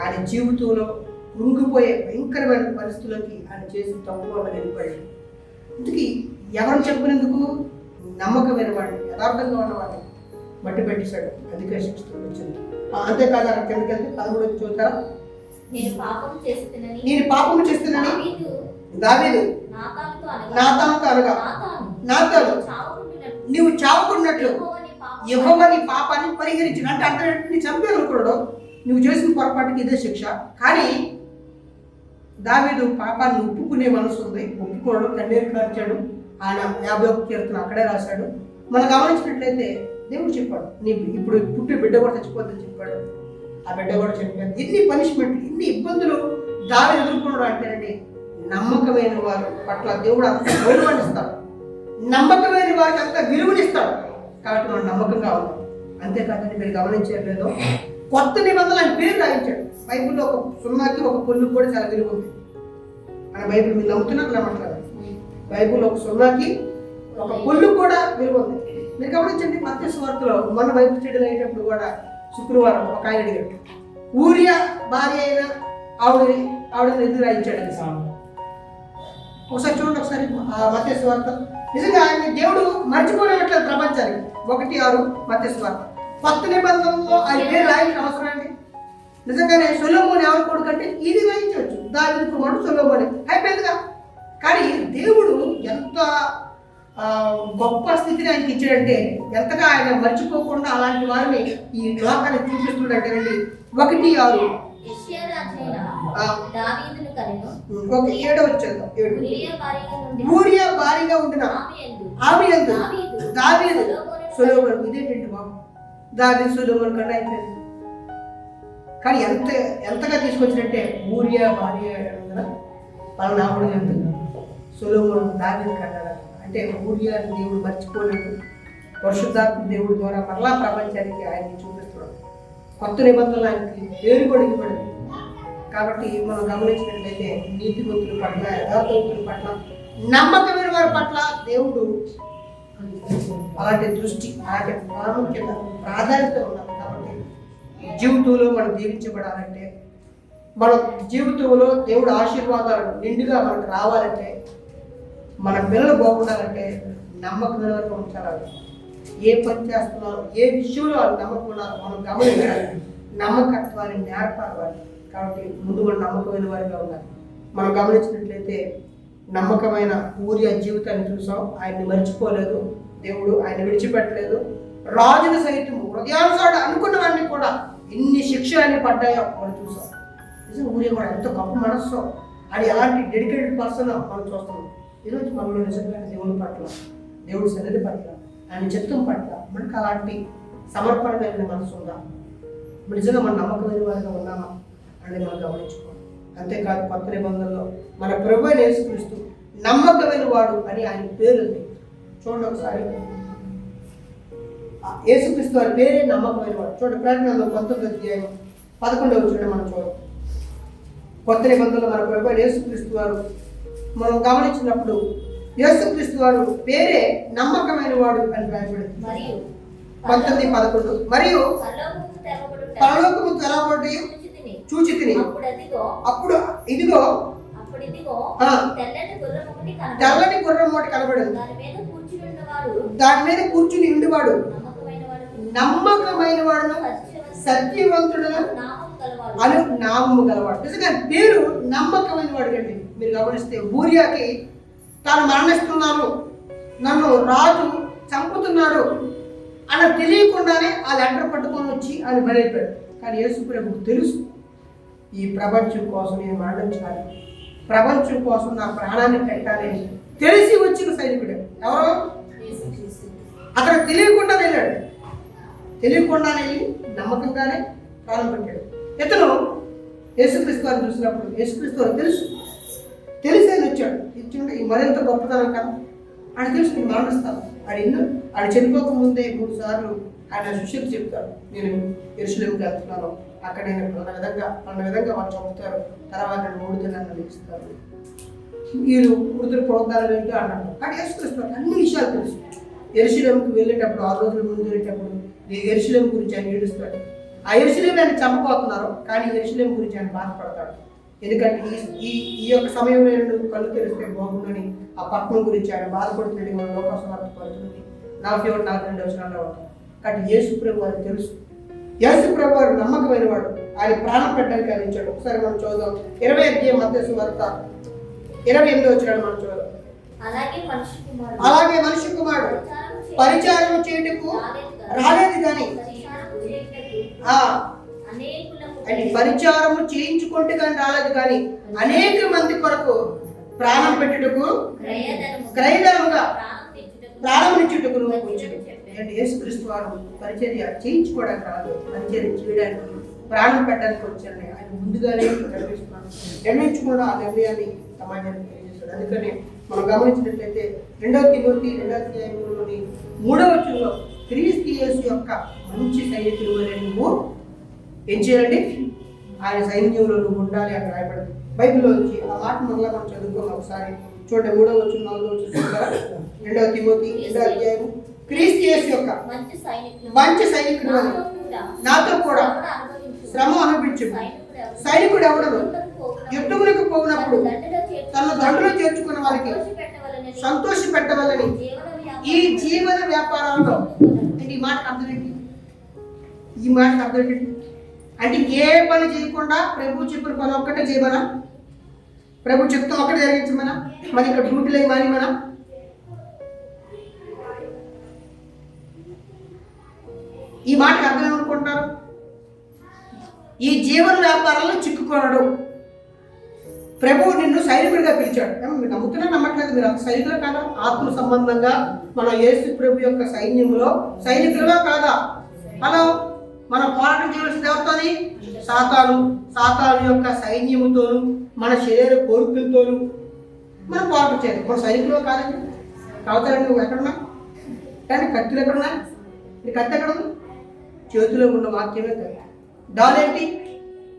ఆయన జీవితంలో కృంగిపోయే భయంకరమైన పరిస్థితుల్లోకి ఆయన చేసి తప్పు వల్ల వెళ్ళిపోయాడు. ఇందుకు ఎవరు చెప్పినందుకు నమ్మకమైన వాడిని, యథార్థంగా ఉన్నవాడిని మట్టి పెట్టేశాడు, అధిక శిక్ష వచ్చింది. అంతేకాదు అక్కడ కిందకెళ్తే 13 చూస్తారా, నేను పాపము చేస్తున్నానని దావీదు నాతానుతో అనగా, నాతాను నీవు చావకున్నట్లు యెహోవా నీ పాపాన్ని పరిహరించిన అంటే అంటే నీ చంపేయనుకున్నాడు. నువ్వు చేసిన పొరపాటుకి ఇదే శిక్ష. కానీ దావీదు పాపాన్ని ఒప్పుకునే మనసు ఉంది, ఒప్పుకోవడం, కన్నీరు కార్చాడు. ఆయన 51 కీర్తన అక్కడే రాశాడు. మనం గమనించినట్లయితే దేవుడు చెప్పాడు, నీ ఇప్పుడు పుట్టి బిడ్డ కూడా చచ్చిపోతుందని చెప్పాడు. ఆ బిడ్డ కూడా చనిపోయింది. ఇన్ని పనిష్మెంట్, ఇన్ని ఇబ్బందులు దావీదు ఎదుర్కొన్నాడు అంటేనండి, నమ్మకమైన వారి పట్ల దేవుడు అంత గౌరవాన్నిస్తాడు, నమ్మకమైన వారికి అంత విలువనిస్తాడు. కాబట్టి మనం నమ్మకంగా ఉన్నాం. అంతేకాదండి, మీరు గమనించలేదో కొత్త నిబంధనలు ఆయన పేరు రాయించాడు. బైబిల్లో ఒక సున్నాకి ఒక పొల్లు కూడా చాలా విలువ ఉంది. మన బైబిల్ మీరు నమ్ముతున్నారు నమ్మట్లేదు, బైబిల్లో ఒక సున్నాకి ఒక పొల్లు కూడా విలువ ఉంది. మీరు గమనించండి, మత్తయి సువార్తలో మన బైబిల్ స్టడీ అయ్యేటప్పుడు కూడా శుక్రవారం ఒక ఆయన అడిగాడు, ఊరియా భార్య అయిన ఆవిడని ఎందుకు రాయించాడు అని. ఒకసారి చూడండి, ఒకసారి మత్తయి సువార్త. నిజంగా ఆయన దేవుడు మర్చిపోయినట్లేదు ప్రపంచానికి. 1:6 మత్తయి సువార్త. కొత్త నిబంధనలో ఆయన పేరు రాయించిన అవసరం అండి. నిజంగానే సొలొమోను ఎవరి కొడుకు అంటే ఇది రాయించవచ్చు, దావీదు కుమారుడు సొలొమోనే, అయిపోయిందిగా. కానీ దేవుడు ఎంత గొప్ప స్థితిని ఆయనకి ఇచ్చాడంటే, ఎంతగా ఆయన మర్చిపోకుండా అలాంటి వారిని ఈ లోకాన్ని చూపిస్తుండంటేనండి. 1:6 ఊరియా భారీగా ఉండిన ఆమె యందు దావీదు సొలొమోను. ఇదేంటండి బాబు, దావీదు సొలొమోను కన్నా అయిపోయింది. కానీ ఎంతగా తీసుకొచ్చినట్టే ఊరియా భార్య వాళ్ళ నాముడు యందు సొలొమోను దావీదు కన్నా. అంటే ఊరియా దేవుడు మర్చిపోలేదు, పరిశుద్ధాత్మ దేవుడి ద్వారా మరలా ప్రపంచానికి ఆయన్ని చూపిస్తున్నాడు. కొత్త నిబంధనలు ఆయనకి పేరు కూడా ఇవ్వబడింది. కాబట్టి మనం గమనించినట్లయితే నీతిమంతుల పట్ల, యథార్థవంతుల పట్ల, నమ్మకమైన వారి పట్ల దేవుడు అలాంటి దృష్టి, అలాంటి ప్రాముఖ్యత, ప్రాధాన్యత ఉన్నది. కాబట్టి జీవితంలో మనం జీవించబడాలంటే, మన జీవితంలో దేవుడు ఆశీర్వాదాలు నిండుగా మనకు రావాలంటే, మన పిల్లలు బాగుండాలంటే నమ్మకమైన వరకు ఉంచాలి. ఏ పని చేస్తున్నారో, ఏ విషయంలో వాళ్ళు నమ్మకం ఉన్నారో మనం గమనించాలి. నమ్మకత్వాన్ని నేర్పాలి. కాబట్టి ముందు మనం నమ్మకమైన వారిగా ఉండాలి. మనం గమనించినట్లయితే నమ్మకమైన ఊరియా జీవితాన్ని చూసాం. ఆయన్ని మర్చిపోలేదు దేవుడు, ఆయన విడిచిపెట్టలేదు. రాజును సైతం హృదయానుసారుడు అనుకున్న వాడిని కూడా ఎన్ని శిక్షలు పడ్డాయో మనం చూసాం. నిజంగా ఊరియా కూడా ఎంత గొప్ప మనస్సు, అది ఎలాంటి డెడికేటెడ్ పర్సన్ మనం చూస్తున్నాం. ఈరోజు మనలో నిజంగా దేవుని పట్ల, దేవుడి సన్నిధి పట్ల, ఆయన చిత్తం పట్ల మనకు అలాంటి సమర్పణ కలిగిన మనసు ఉందా? నిజంగా మన నమ్మకమైన వారిగా ఉన్నామా అనేది మనం గమనించుకోవాలి. అంతేకాదు కొత్త నిబంధనలో మన ప్రభువైన యేసుక్రీస్తు నమ్మకమైన వాడు అని ఆయన పేరు ఉంది. చూడండి ఒకసారి, యేసుక్రీస్తు వారి పేరే నమ్మకమైన వాడు. చూడండి ప్రకటనలో 19వ అధ్యాయం 11వ వచనం మనం చూడండి. కొత్త నిబంధనలో మన ప్రభువైన యేసుక్రీస్తు వారు మనం గమనించినప్పుడు యేసుక్రీస్తు వారు పేరే నమ్మకమైన వాడు అని రాయబడింది. 19:11 మరియు పరలోకము తెరవబడి చూచి తిని అప్పుడు ఇదిగో తెల్లని గుర్రం ఒకటి కనబడింది. దాని మీద కూర్చుని ఉండేవాడు నమ్మకమైన వాడును సత్యవంతుడును అను నామము గలవాడు. నిజంగా పేరు నమ్మకమైన వాడు కండి. మీరు గమనిస్తే ఊరియాకి తాను మరణిస్తున్నాను, నన్ను రాజు చంపుతున్నాడు అని తెలియకుండానే ఆ లెటర్ పట్టుకొని వచ్చి ఆయన బలైపోయాడు. కానీ యేసు ప్రభువుకు తెలుసు, ఈ ప్రపంచం కోసం నేను మరణించాలి, ప్రపంచం కోసం నా ప్రాణాన్ని పెట్టాలి అని తెలిసి వచ్చిన సైనికుడు ఎవరో. అతను తెలియకుండా వెళ్ళాడు, తెలియకుండానే వెళ్ళి నమ్మకంగానే ప్రాణం పెట్టాడు. ఇతను యేసుక్రీస్తు వారిని చూసినప్పుడు యేసుక్రీస్తు వారు తెలిసి ఆయన వచ్చాడు. ఇచ్చిండే ఈ మరింత గొప్పతనం కదా ఆయన తెలుసు, నేను మరణిస్తాను. ఆయన చనిపోక ముందే 3 సార్లు ఆయన శిష్యులకు చెప్తారు, నేను యెరూషలేముకి వెళ్తున్నాను, అక్కడ నేను పలానా విధంగా వాళ్ళు చంపుతారు, తర్వాత నేను 3 దినాలను లెగిస్తారు, వీళ్ళు మృతులు పునరుద్ధానం ఏంటో అన్నాడు. కానీ యేసుక్రీస్తు అన్ని విషయాలు తెలుసు. యెరూషలేముకి వెళ్ళేటప్పుడు 6 రోజుల ముందు వెళ్ళేటప్పుడు యెరూషలేము గురించి ఆయన ఏడుస్తాడు. ఆ యెరూషలేము ఆయన చంపబోతున్నారు, కానీ యెరూషలేము గురించి ఆయన బాధపడతాడు. ఎందుకంటే ఈ యొక్క సమయంలో నేను కళ్ళు తెరిస్తే బాగుందని ఆ పట్టణం గురించి ఆయన బాధపడుతున్నాడు. మన లోకస్వార్థ పడుతుంది 41-42 వచనాల్లో ఉంటాం. కాబట్టి యేసు ప్రభు వారికి తెలుసు. యేసు ప్రభు వారు నమ్మకమైన వాడు, ఆయన ప్రాణం పెట్టడానికి ఆయన ఇచ్చాడు. ఒకసారి మనం చూద్దాం 20వ అధ్యాయం మత్తయి వార్త 28వ వచనాన్ని మనం చూద్దాం. అలాగే మనిషి కుమారుడు పరిచారం చేయుటకు రాలేదు కానీ పరిచారము చేయించుకుంటే కానీ రాలేదు కానీ అనేక మంది కొరకు ప్రాణం పెట్టుటకు క్రయధనముగా ప్రారంభించుటకు అంటే యేసుక్రీస్తు వారు పరిచర్య చేయించుకోవడానికి రాదు, పరిచర్య చేయడానికి ప్రాణం పెట్టడానికి వచ్చారని ఆయన ముందుగానే నిర్ణయించుకోవడం ఆ నిర్ణయాన్ని సమాజానికి తెలియజేస్తాడు. అందుకని మనం గమనించినట్లయితే 2 తిమోతి 2వ అధ్యాయంలోని 3వ వచనంలో క్రీస్తు యేసు యొక్క మంచి సైనికులు అనే నువ్వు ఏం చేయాలండి, ఆయన సైన్యంలో నువ్వు ఉండాలి అని రాయబడింది బైబిల్లో నుంచి. ఆ మాట మరలా మనం చదువుకోవాలి ఒకసారి. చూడండి 3వ వచనం 4వ వచనం 2 తిమోతి 2వ అధ్యాయం క్రీస్తు యేసు యొక్క మంచి సైనికుడు అని నాతో కూడా శ్రమ అనుభవించు సైనికుడు ఎవడను యుద్ధములకు పోయినప్పుడు తన దండలో చేర్చుకున్న వారికి సంతోష పెట్టవాలని ఈ జీవన వ్యాపారాల్లో. అంటే ఈ మాటకు అర్థం ఏంటి? ఈ మాటకు అర్థం ఏంటి అంటే ఏ పని చేయకుండా ప్రభు చెప్పిన పని ఒక్కటే చేయమనా, ప్రభు చిత్తం ఒక్కటే జరిగించమనా, మరి ఇక్కడ డ్యూటీలు అయి మానేమనా? ఈ మాటకు అర్థం ఏమనుకుంటారు? ఈ జీవన వ్యాపారంలో చిక్కుకోనడు. ప్రభువు నిన్ను సైనికుడిగా పిలిచాడు. మీరు నమ్ముతున్నా నమ్మట్లేదు, మీరు అంత సైనికులు కాదా? ఆత్మ సంబంధంగా మన యేసు ప్రభు యొక్క సైన్యంలో సైనికులుగా కాదా? మనం పోరాటం చేయవలసింది ఎవరితోని? సాతాను యొక్క సైన్యముతోను మన శరీర కోరికలతోను మనం పోరాటం చేయాలి. మన సైనికులు కాదండి. కావుతారండి నువ్వు ఎక్కడున్నా కానీ కత్తులు ఎక్కడ ఉన్నాయి? ఈ కత్తి ఎక్కడ ఉంది? చేతిలో ఉన్న వాక్యమే కత్తి. డాలేంటి?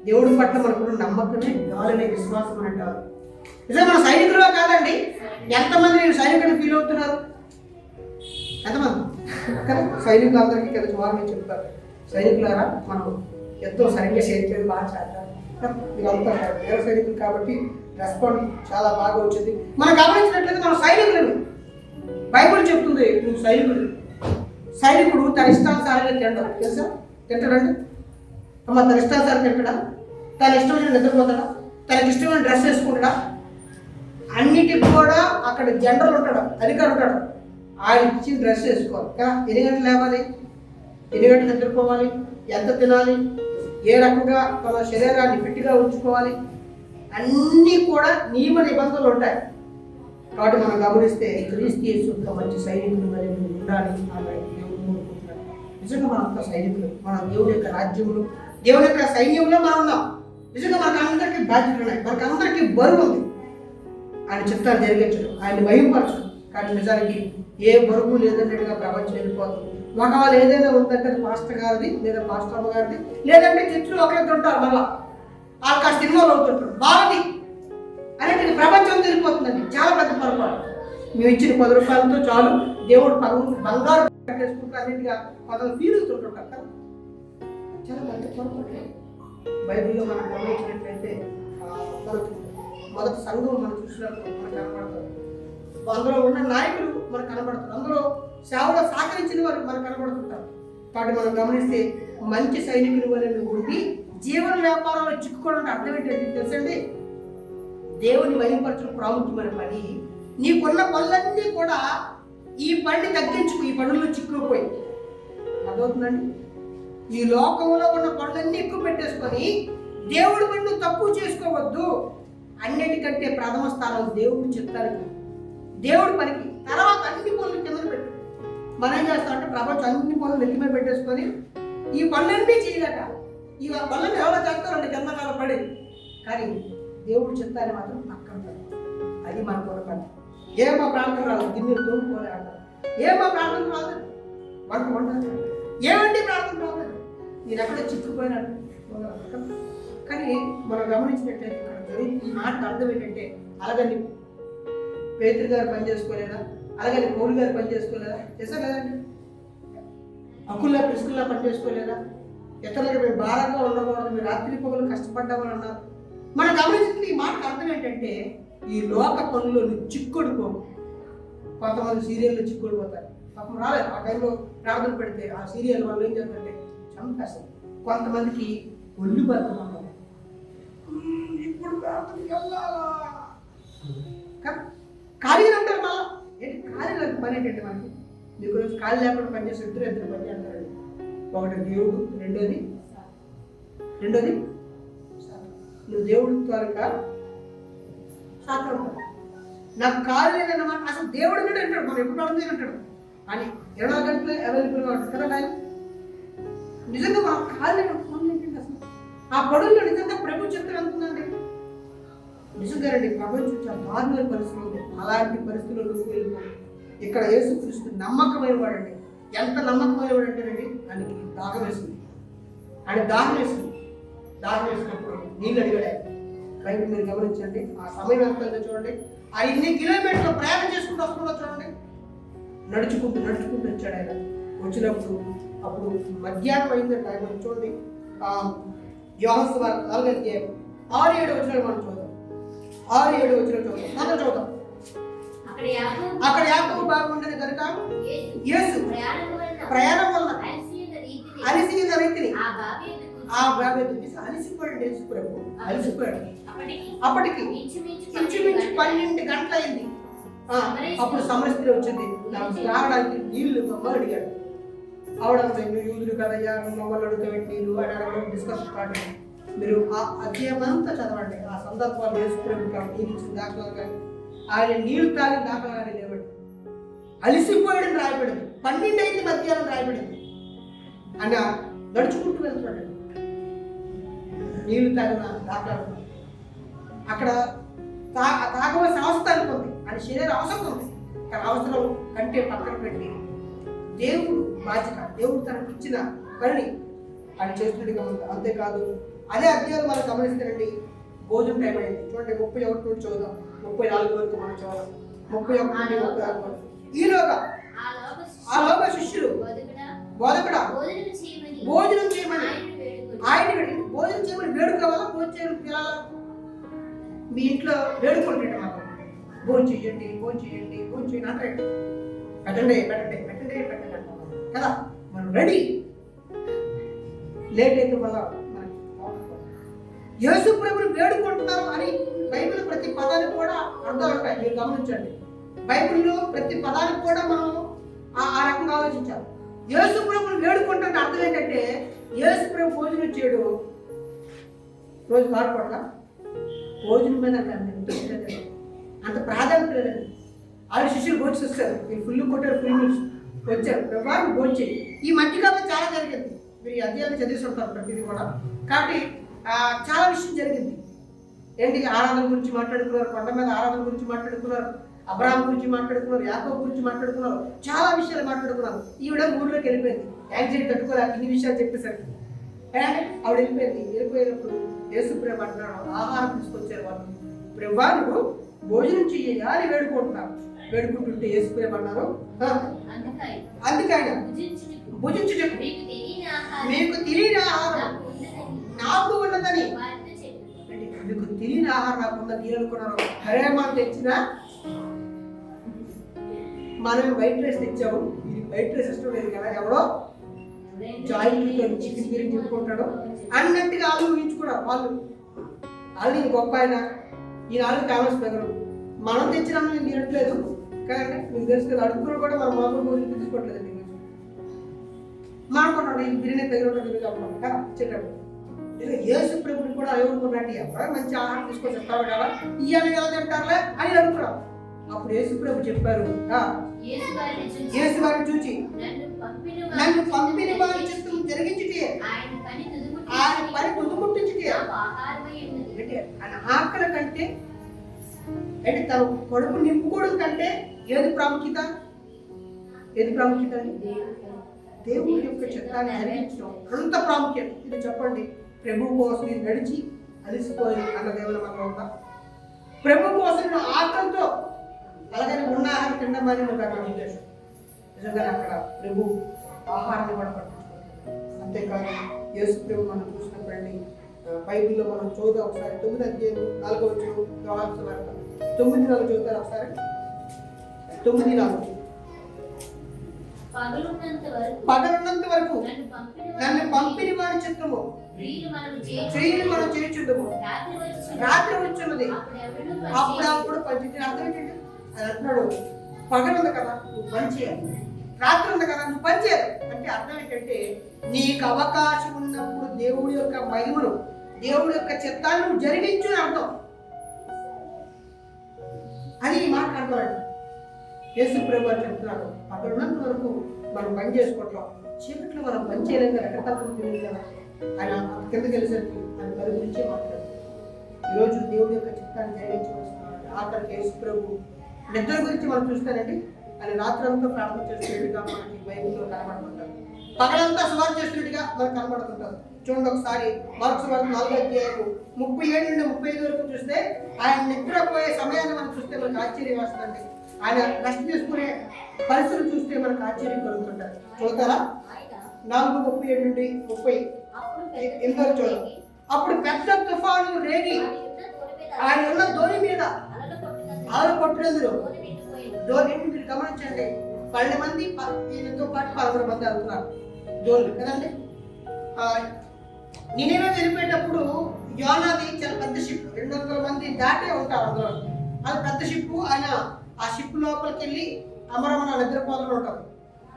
దేవుడి పట్ల మనకున్న నమ్మకమే డాలనే విశ్వాసం అని అంటారు. నిజంగా మన సైనికులు కాదండి. ఎంతమంది సైనికులు ఫీల్ అవుతున్నారు? ఎంతమంది కదా? సైనికులు అందరికీ కదా సుమారుగా చెప్తారు, సైనికులారా మనం ఎంతో సరిగ్గా చేయట్లేదు, బాగా చేస్తారు. మీరంతా వేరే సైనికులు కాబట్టి రెస్పాండ్ చాలా బాగా వచ్చింది. మనం గమనించినట్లయితే మన సైనికులను బైబిల్ చెప్తుంది, నువ్వు సైనికుడు తన ఇష్టానుసారంగా తింటాడు. తెలుసా? తింటాడండి అమ్మ. తన ఇష్టానుసారం తింటాడా? తన ఇష్టమైన నిద్రపోతాడా? తనకి ఇష్టమైన డ్రెస్ వేసుకుంటాడా? అన్నిటికి కూడా అక్కడ జనరల్ ఉంటాడు, అధికారి ఉంటాడు. ఆయన ఇచ్చిన డ్రెస్ వేసుకోవాలి కదా. ఎన్ని గంటలు లేవాలి, ఎన్ని గంటలు నిద్రపోవాలి, ఎంత తినాలి, ఏ రకంగా తన శరీరాన్ని ఫిట్గా ఉంచుకోవాలి, అన్నీ కూడా నియమ నిబంధనలు ఉంటాయి. కాబట్టి మనం గమనిస్తే క్రీస్తు యేసు యొక్క మంచి సైనికులు మరియు ఉండాలి అని దేవుడు కోరుకుంటున్నాడు. నిజంగా మనంతా సైనికులు, మన దేవుడి యొక్క రాజ్యంలో, దేవుడి యొక్క సైన్యంలో మనం ఉన్నాం. నిజంగా మనకు అందరికీ బాధ్యతలు ఉన్నాయి, మనకు అందరికీ బరువు ఉంది. ఆయన చిత్తాన్ని జరిగించడం, ఆయన మహింపరచడం. కానీ నిజానికి ఏ బరువు లేదన్నట్టుగా ప్రపంచం వెళ్ళిపోతుంది. ఒకవేళ ఏదైనా ఉందంటే పాస్టర్ గారిది లేదా పాస్టర్ అమ్మ గారిది, లేదంటే చర్చలు ఒకరిద్దరు ఉంటారు, మళ్ళా వాళ్ళు కాస్త సినిమాలు అవుతుంటారు, బాగుంది అనేది ప్రపంచం వెళ్ళిపోతుందండి. చాలా పెద్ద పొరపాటు. మేము ఇచ్చిన 10 రూపాయలతో చాలు దేవుడు బంగారు కట్టేసుకుంటూ అన్నింటిగా పదవి ఫీల్ అవుతుంటుంటారు కదా. చాలా పెద్ద పొరపాటు. బైబిల్లో మనం గమనించినట్లయితే మొదటి సంఘం మనం చూసినప్పుడు మనకు కనబడతారు, అందులో ఉన్న నాయకులు మనకు కనబడతారు, అందులో సేవలో సహకరించిన వారు మనకు కనబడుతుంటారు. కాబట్టి మనం గమనిస్తే మంచి సైనికులు వలన ఉండి జీవన వ్యాపారంలో చిక్కుకోవడం అర్థం ఏంటంటే తెలుసండి, దేవుని మహిమపరచడం ప్రాముఖ్యమైన పని. నీకున్న పనులన్నీ కూడా ఈ పనిని తగ్గించుకు, ఈ పనుల్లో చిక్కుకుపోయి అదవుతుందండి. ఈ లోకంలో ఉన్న పనులన్నీ ఎక్కువ పెట్టేసుకొని దేవుడి పని నువ్వు తక్కువ చేసుకోవద్దు. అన్నిటికంటే ప్రథమ స్థానం దేవుడి చిత్తానికి, దేవుడి పనికి. తర్వాత అన్ని పనులు కింద పెట్టు. మనం ఏం చేస్తామంటే ప్రపంచం అన్ని పనులు నెత్తి మీద పెట్టేసుకొని ఈ పనులన్నీ చేయలేక ఈ పనులను ఎవరో చేస్తారండి కింద పడి. కానీ దేవుడి చిత్తాన్ని మాత్రం పక్కన పెట్టాలి. అది మన పొరపాటు. ఏమో ప్రార్థన రాదు, గిన్నెలు తోడుకోలే అంటారు. ఏమో ప్రార్థన రాదు, వంట ఏమంటే ప్రార్థన రాదు, నేను ఎక్కడో చిక్కుపోయినాడు. కానీ మనం గమనించినట్లయితే ఈ మాటకు అర్థం ఏంటంటే, అలాగని పేతురు గారు పని చేసుకోలేదా, అలాగని పౌలు గారు పని చేసుకోలేదా, చేశారు కదండి. అకుల్లా ప్రిస్కుల్లా పని చేసుకోలేదా, ఇతరులకు మేము భారంగా ఉండకూడదు, మీరు రాత్రి పగలు కష్టపడ్డామని అన్నారు. మనం గమనించిన ఈ మాటకు అర్థం ఏంటంటే, ఈ లోక పనుల్లో చిక్కుడుకో. కొంతమంది సీరియల్లో చిక్కుడిపోతారు, పాపం రాలేదు ఆ టైంలో ప్రార్థన పెడితే ఆ సీరియల్ వాళ్ళు ఏం చేస్తారంటే చంపేస్తారు. కొంతమందికి ఒళ్ళు బతుకున్నాం, ఇప్పుడు ప్రార్థనకి వెళ్ళాలా ఖాళీగా ఉంటారు. మళ్ళీ ఏంటి ఖాళీగా పని ఏంటంటే మనకి మీకు రోజు ఖాళీ లేకుండా పనిచేస్తే ఇద్దరు పని చేస్తారండి. ఒకటి దేవుడు, రెండోది నువ్వు దేవుడి త్వరగా సాత్రం. నాకు ఖాళీ లేదన్నమాట. అసలు దేవుడు కూడా అంటాడు, మనం ఎప్పుడు అడుగుతుంది అంటాడు అని 24 గంటలు అవైలబుల్గా ఉంటుంది కదా. కానీ నిజంగా మనం ఖాళీ ఫోన్ ఏంటంటే అసలు ఆ పడుల్లో నిజంగా ప్రభు చిత్రం అంటుందండి. నిజంగా రండి, ప్రపంచం చాలా దారుణమైన పరిస్థితులు ఉంది. అలాంటి పరిస్థితుల్లో వెళ్ళిపోయి ఇక్కడ యేసుక్రీస్తు నమ్మకమైన వాడండి. ఎంత నమ్మకమైన వాడు అంటేనండి, ఆయనకి దాహం వేసింది. ఆయన దాహం వేసినప్పుడు నీళ్ళు అడిగాడు. బయట మీరు గమనించండి, ఆ సమయం ఎంత చూడండి. ఆ 2 కిలోమీటర్లు ప్రయాణం చేసుకుంటూ వస్తుందో చూడండి. నడుచుకుంటూ వచ్చాడు ఆయన. వచ్చినప్పుడు అప్పుడు మధ్యాహ్నం అయిందంటే ఆయన చూడండి. యోహాను సువార్త 4వ అధ్యాయం 6-7 వచనాలు మనం చూద్దాం. 6-7 వచనాలు చూద్దాం. అక్కడ యాకోబు బాగుండేది కనుక యేసు ప్రయాణం వల్ల అలిసిన రీతిని ఆ బాబు అలిసిపోయాడు. యేసు ప్రభు అలిసిపోయాడు. అప్పటికి ఇంచుమించు 12 గంటలు అయింది. అప్పుడు సమరస్త్రీ వచ్చింది, నాకు తాగడానికి నీళ్లు మమ్మల్ని అడిగాడు. ఆవిడ యూదులు కదయ్యా, మమ్మల్ని అడుగుతావేంటి నీళ్ళు అని అడగడం డిస్కషన్ స్టార్ట్ అయింది. మీరు ఆ అధ్యాయం అంతా చదవండి. ఆ సందర్భాలు వేసుకునే నీళ్ళు ఇచ్చిన దాఖలాలు కానీ ఆయన నీళ్లు తాగి దాఖలు కానీ లేవండి. అలిసిపోయాడని రాయబడింది. 12 అయింది మధ్యాహ్నం రాయబడింది. ఆయన నడుచుకుంటూ వెళ్తున్నాడు. నీళ్లు తాగిన దాఖలాలు అక్కడ తాగవలసిన అవసరం అనుకుంది. ఆయన శరీర అవసరం ఉంది. అక్కడ అవసరం కంటే పక్కన పెట్టి దేవుడు బాధ్యత, దేవుడు తనకు ఇచ్చిన పనిని ఆయన చేస్తున్నట్టుగా ఉంది. అంతేకాదు అదే అధ్యాయులు మనం గమనిస్తారండి. భోజనం టైం అయింది చూడండి, 31 నుండి చూద్దాం, 34 వరకు మనం చూద్దాం. 31 నుండి 34 వరకు. ఈలోగా ఆ శిష్యులు బోధకుడా భోజనం చేయమని ఆయన భోజనం చేయమని వేడుకోవాలా, భోజనం చేయమని పిలాలా? మీ ఇంట్లో వేడుకుంటుంటే మాకు భోజనం చేయండి, భోజనం చేయండి, భోజనం చేయండి అంటే పెట్టండి పెట్టండి పెట్టండి పెట్టండి అంటున్నాం కదా. మనం రెడీ. లేట్ అయితే వల్ల యేసు ప్రభువుని వేడుకుంటున్నారు అని బైబిల్ ప్రతి పదానికి కూడా అర్థాలు ఉంటాయి. మీరు గమనించండి, బైబిల్లో ప్రతి పదానికి కూడా మనం ఆ రకంగా ఆలోచించాలి. యేసు ప్రభువుని వేడుకుంటే అర్థం ఏంటంటే యేసు ప్రభు భోజనం చేయడు రోజు కాడపడలా, భోజనం మీద అంత ప్రాధాన్యత లేదండి. వాళ్ళు శిష్యులు భోజనం వస్తారు, మీరు ఫుల్ కొట్టారు, ఫుల్ వచ్చారు, ప్రభావం భోజనం చేయి. ఈ మధ్యకాలం చాలా జరిగింది, మీరు ఈ అధ్యాయాలు చదివేసి ఉంటారు ప్రతిదీ కూడా. కాబట్టి చాలా విషయం జరిగింది. ఏంటి, ఆరాధన గురించి మాట్లాడుకున్నారు, కొండ మీద ఆరాధన గురించి మాట్లాడుకున్నారు, అబ్రాహాం గురించి మాట్లాడుకున్నారు, యాకోబు గురించి మాట్లాడుకున్నారు, చాలా విషయాలు మాట్లాడుకున్నారు. ఈవిడ ఊళ్ళోకి వెళ్ళిపోయింది, యాంగ్జైటీ తట్టుకోలేక ఇన్ని విషయాలు చెప్పేసరికి ఆవిడ వెళ్ళిపోయింది. వెళ్ళిపోయినప్పుడు యేసు ప్రభు అంటున్నాడు, ఆహారం తీసుకొచ్చారు వాళ్ళు. ప్రభా నువ్వు భోజనం చెయ్యగా అని వేడుకుంటున్నారు. వేడుకుంటుంటే యేసు ప్రభు అన్నారు, అందుకే ఆయన భుజించుట మీకు తెలియని ఆహారం నాకు ఉన్నదని. మీకు తెలియని ఆహారం నాకు ఉందని నేను అనుకున్నాను. అరే మనం తెచ్చినా మనం వైట్ రైస్ తెచ్చాము, ఇది వైట్ రైస్ ఇష్టం లేదు కదా, ఎవడో జాయింట్ చికెన్ బిర్యానీ చెప్పుకుంటాడు అన్నట్టుగా వాళ్ళు ఊహించుకున్నారు. వాళ్ళు గొప్ప ఆయన, ఈ నాలుగు కామర్స్ పెగరు, మనం తెచ్చినా నేను తినట్లేదు కానీ మీకు తెలుసు కదా, అడుగుతున్నా కూడా మనం మామూలు భోజనం తీసుకోవట్లేదండి. మానుకుంటాడు ఈ బిర్యానీ తగిన కదా వచ్చేటప్పుడు. యేసు ప్రభుని కూడా ఏమనుకున్నట్టు ఎవరో మంచి ఆహారం తీసుకొని చెప్తారు కదా, ఇవన్నీ ఎలా తింటారులే అని అడుగుతున్నాం. అప్పుడు యేసు ప్రభు చెప్పారు, యేసు వారిని చూచి నన్ను పంపిన వారి చిత్తం జరిగించుటే ఆయన పని తుదుముట్టించుటే ఆయన ఆకలి కంటే అంటే తన కడుపు నింపుకోవడం కంటే ఏది ప్రాముఖ్యత? ఏది ప్రాముఖ్యత అండి? దేవుడి యొక్క చిత్తాన్ని జరిగించడం అంత ప్రాముఖ్యత. ఇది చెప్పండి, ప్రభు కోసం నేను నడిచి అలిసిపోయి అన్న దేవుని మనం ఉందా? ప్రభు కోసం నేను ఆకలితో అలాగని ఉన్న ఆహారం తినమని నాకు ఉద్దేశం. నిజంగా అక్కడ ప్రభు ఆహారాన్ని కూడా పట్టించుకుంటాడు. అంతేకాదు యేసు ప్రభు మనం చూసినప్పుడండి బైబిల్లో మనం చూద్దాం ఒకసారి. 9 అధ్యాయం 4వ వచనం యోహాను సువార్త 9:4 చదువుతారు ఒకసారి. 9:4 పగలున్నంత వరకు నన్ను పంపిన వారి చిత్తము క్రియలు మనం చేయుచుండము, రాత్రి వచ్చున్నది అప్పుడు పంచుతుంది. అర్థం ఏంటంటే అది అంటున్నాడు, పగలుంది కదా నువ్వు పని చేయాలి, రాత్రి ఉంది కదా నువ్వు పని చేయాలి. అంటే అర్థం ఏంటంటే నీకు అవకాశం ఉన్నప్పుడు దేవుడి యొక్క మహిమను, దేవుడి యొక్క చిత్తాన్ని నువ్వు జరిగించు అని అర్థం. అది ఈ మాట అర్థమండి. యేసు ప్రభు చెప్తున్నాడు, పగలున్నంత వరకు మనం పని చేసుకోవట్లేదు, చీకట్లో మనం పని చేయలేము కదా, ఎక్కడ తెలియదు కదా. ఆయన కిందకి వెళ్ళేసరికి ఆయన పని గురించే మాట్లాడు. ఈరోజు దేవుడి యొక్క చిత్తాన్ని జరిగించవలసిన ఆఖరికి యేసు ప్రభు నిద్ర గురించి మనం చూస్తానండి. ఆయన రాత్రి అంతా ప్రార్థన చేస్తున్నట్టుగా మనకి బైబిల్లో కనబడుతుంటారు, పగలంతా సువార్త చేస్తున్నట్టుగా మనకు కనబడుతుంటారు. చూడండి ఒకసారి మార్కు సువార్త 4వ అధ్యాయం 37 నుండి 35 వరకు చూస్తే ఆయన నిద్రపోయే సమయాన్ని మనం చూస్తే మనకు ఆశ్చర్యం వస్తుందండి. ఆయన రెస్ట్ తీసుకునే పరిస్థితులు చూస్తే మనకు ఆశ్చర్యం కలుగుతుంటారు. చూస్తారా? 4:37 నుండి 38 చూడండి. అప్పుడు పెద్ద తుఫాను రేగి ఆయన ఉన్న ధోని మీద ఆరు కొట్టినందులో ధోని మీరు గమనించండి, 12 మంది ఈయనతో పాటు 11 మంది వెళ్తున్నారు ధోని కదండి. నినివే వెళ్ళిపోయేటప్పుడు యోనాది చాలా పెద్ద షిప్, 200 మంది దాటే ఉంటారు అందులో. అది పెద్ద షిప్. ఆయన ఆ షిప్ లోపలికి వెళ్ళి అమరమణ నిద్రపోతలు ఉంటారు.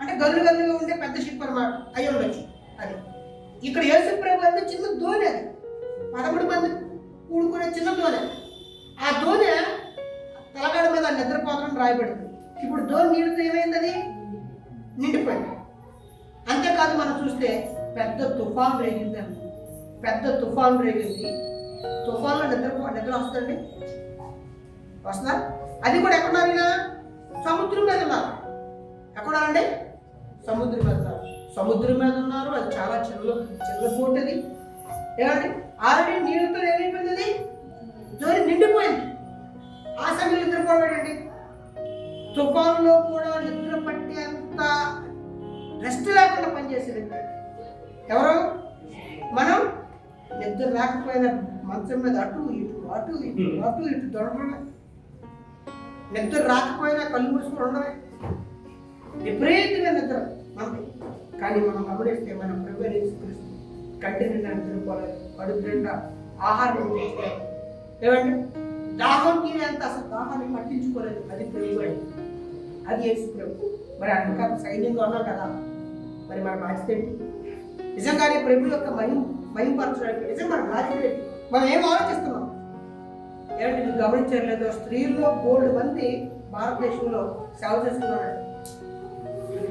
అంటే గల్లుగా ఉండే పెద్ద షిప్ అనమాట అయ్యి ఉండొచ్చు. అది ఇక్కడ యేసు ప్రభు అంటే చిన్న దోణి, అది 13 మంది కూడుకునే చిన్న దోణి. ఆ దోణి తలగడ మీద నిద్రపోతలను రాయబడింది. ఇప్పుడు దోణి నీళ్ళతో ఏమైంది? అది నిండిపోయింది. అంతేకాదు మనం చూస్తే పెద్ద తుఫాన్ రేగింది అండి. పెద్ద తుఫాన్ రేగింది. తుఫాన్లో నిద్ర వస్తుందండి, వస్తుందా? అది కూడా ఎక్కడున్నారు? సముద్రం మీద ఉన్నారు. ఎక్కడున్నారండి? సముద్రం మీద ఉన్నారు. సముద్రం మీద ఉన్నారు. అది చాలా చిన్నపోటది. ఏమండి ఆల్రెడీ నీళ్ళతో ఏమైపోయింది, అది జోరి నిండిపోయింది. ఆ సమయంలో నిద్రపోవాడండి. తుఫానులో కూడా నిద్ర పట్టేంత రెస్ట్ లేకుండా పనిచేసేది ఎవరు? మనం. నిద్ర రాకపోయినా మంచం మీద అటు ఇటు దొరకడమే. నిద్ర రాకపోయినా కళ్ళు మూసుకొని ఉండమే. విపరీతంగా నిద్ర మనకి. కానీ మనం గమనిస్తే మనం ప్రిపేర్ కంటి నిండా నిద్రపోలేదు, కడుపు నిండా ఆహారం తీసుకోలేదు. ఏమండి దాహం తీరేంత అసలు దాహాన్ని పట్టించుకోలేదు. అది ప్రభు అండి, అది యేసు ప్రభు. మరి అందుక సైన్యంగా ఉన్నాం కదా, మరి మన బాధ్యత ఏంటి? నిజంగానే ప్రభు యొక్క మహింపరచడానికి నిజంగా మన బాధ్యత ఏంటి? మనం ఏం ఆలోచిస్తున్నాం? ఏమంటే మీరు గమనించలేదు, స్త్రీల్లో 3 మంది భారతదేశంలో సేవ చేస్తున్నారు.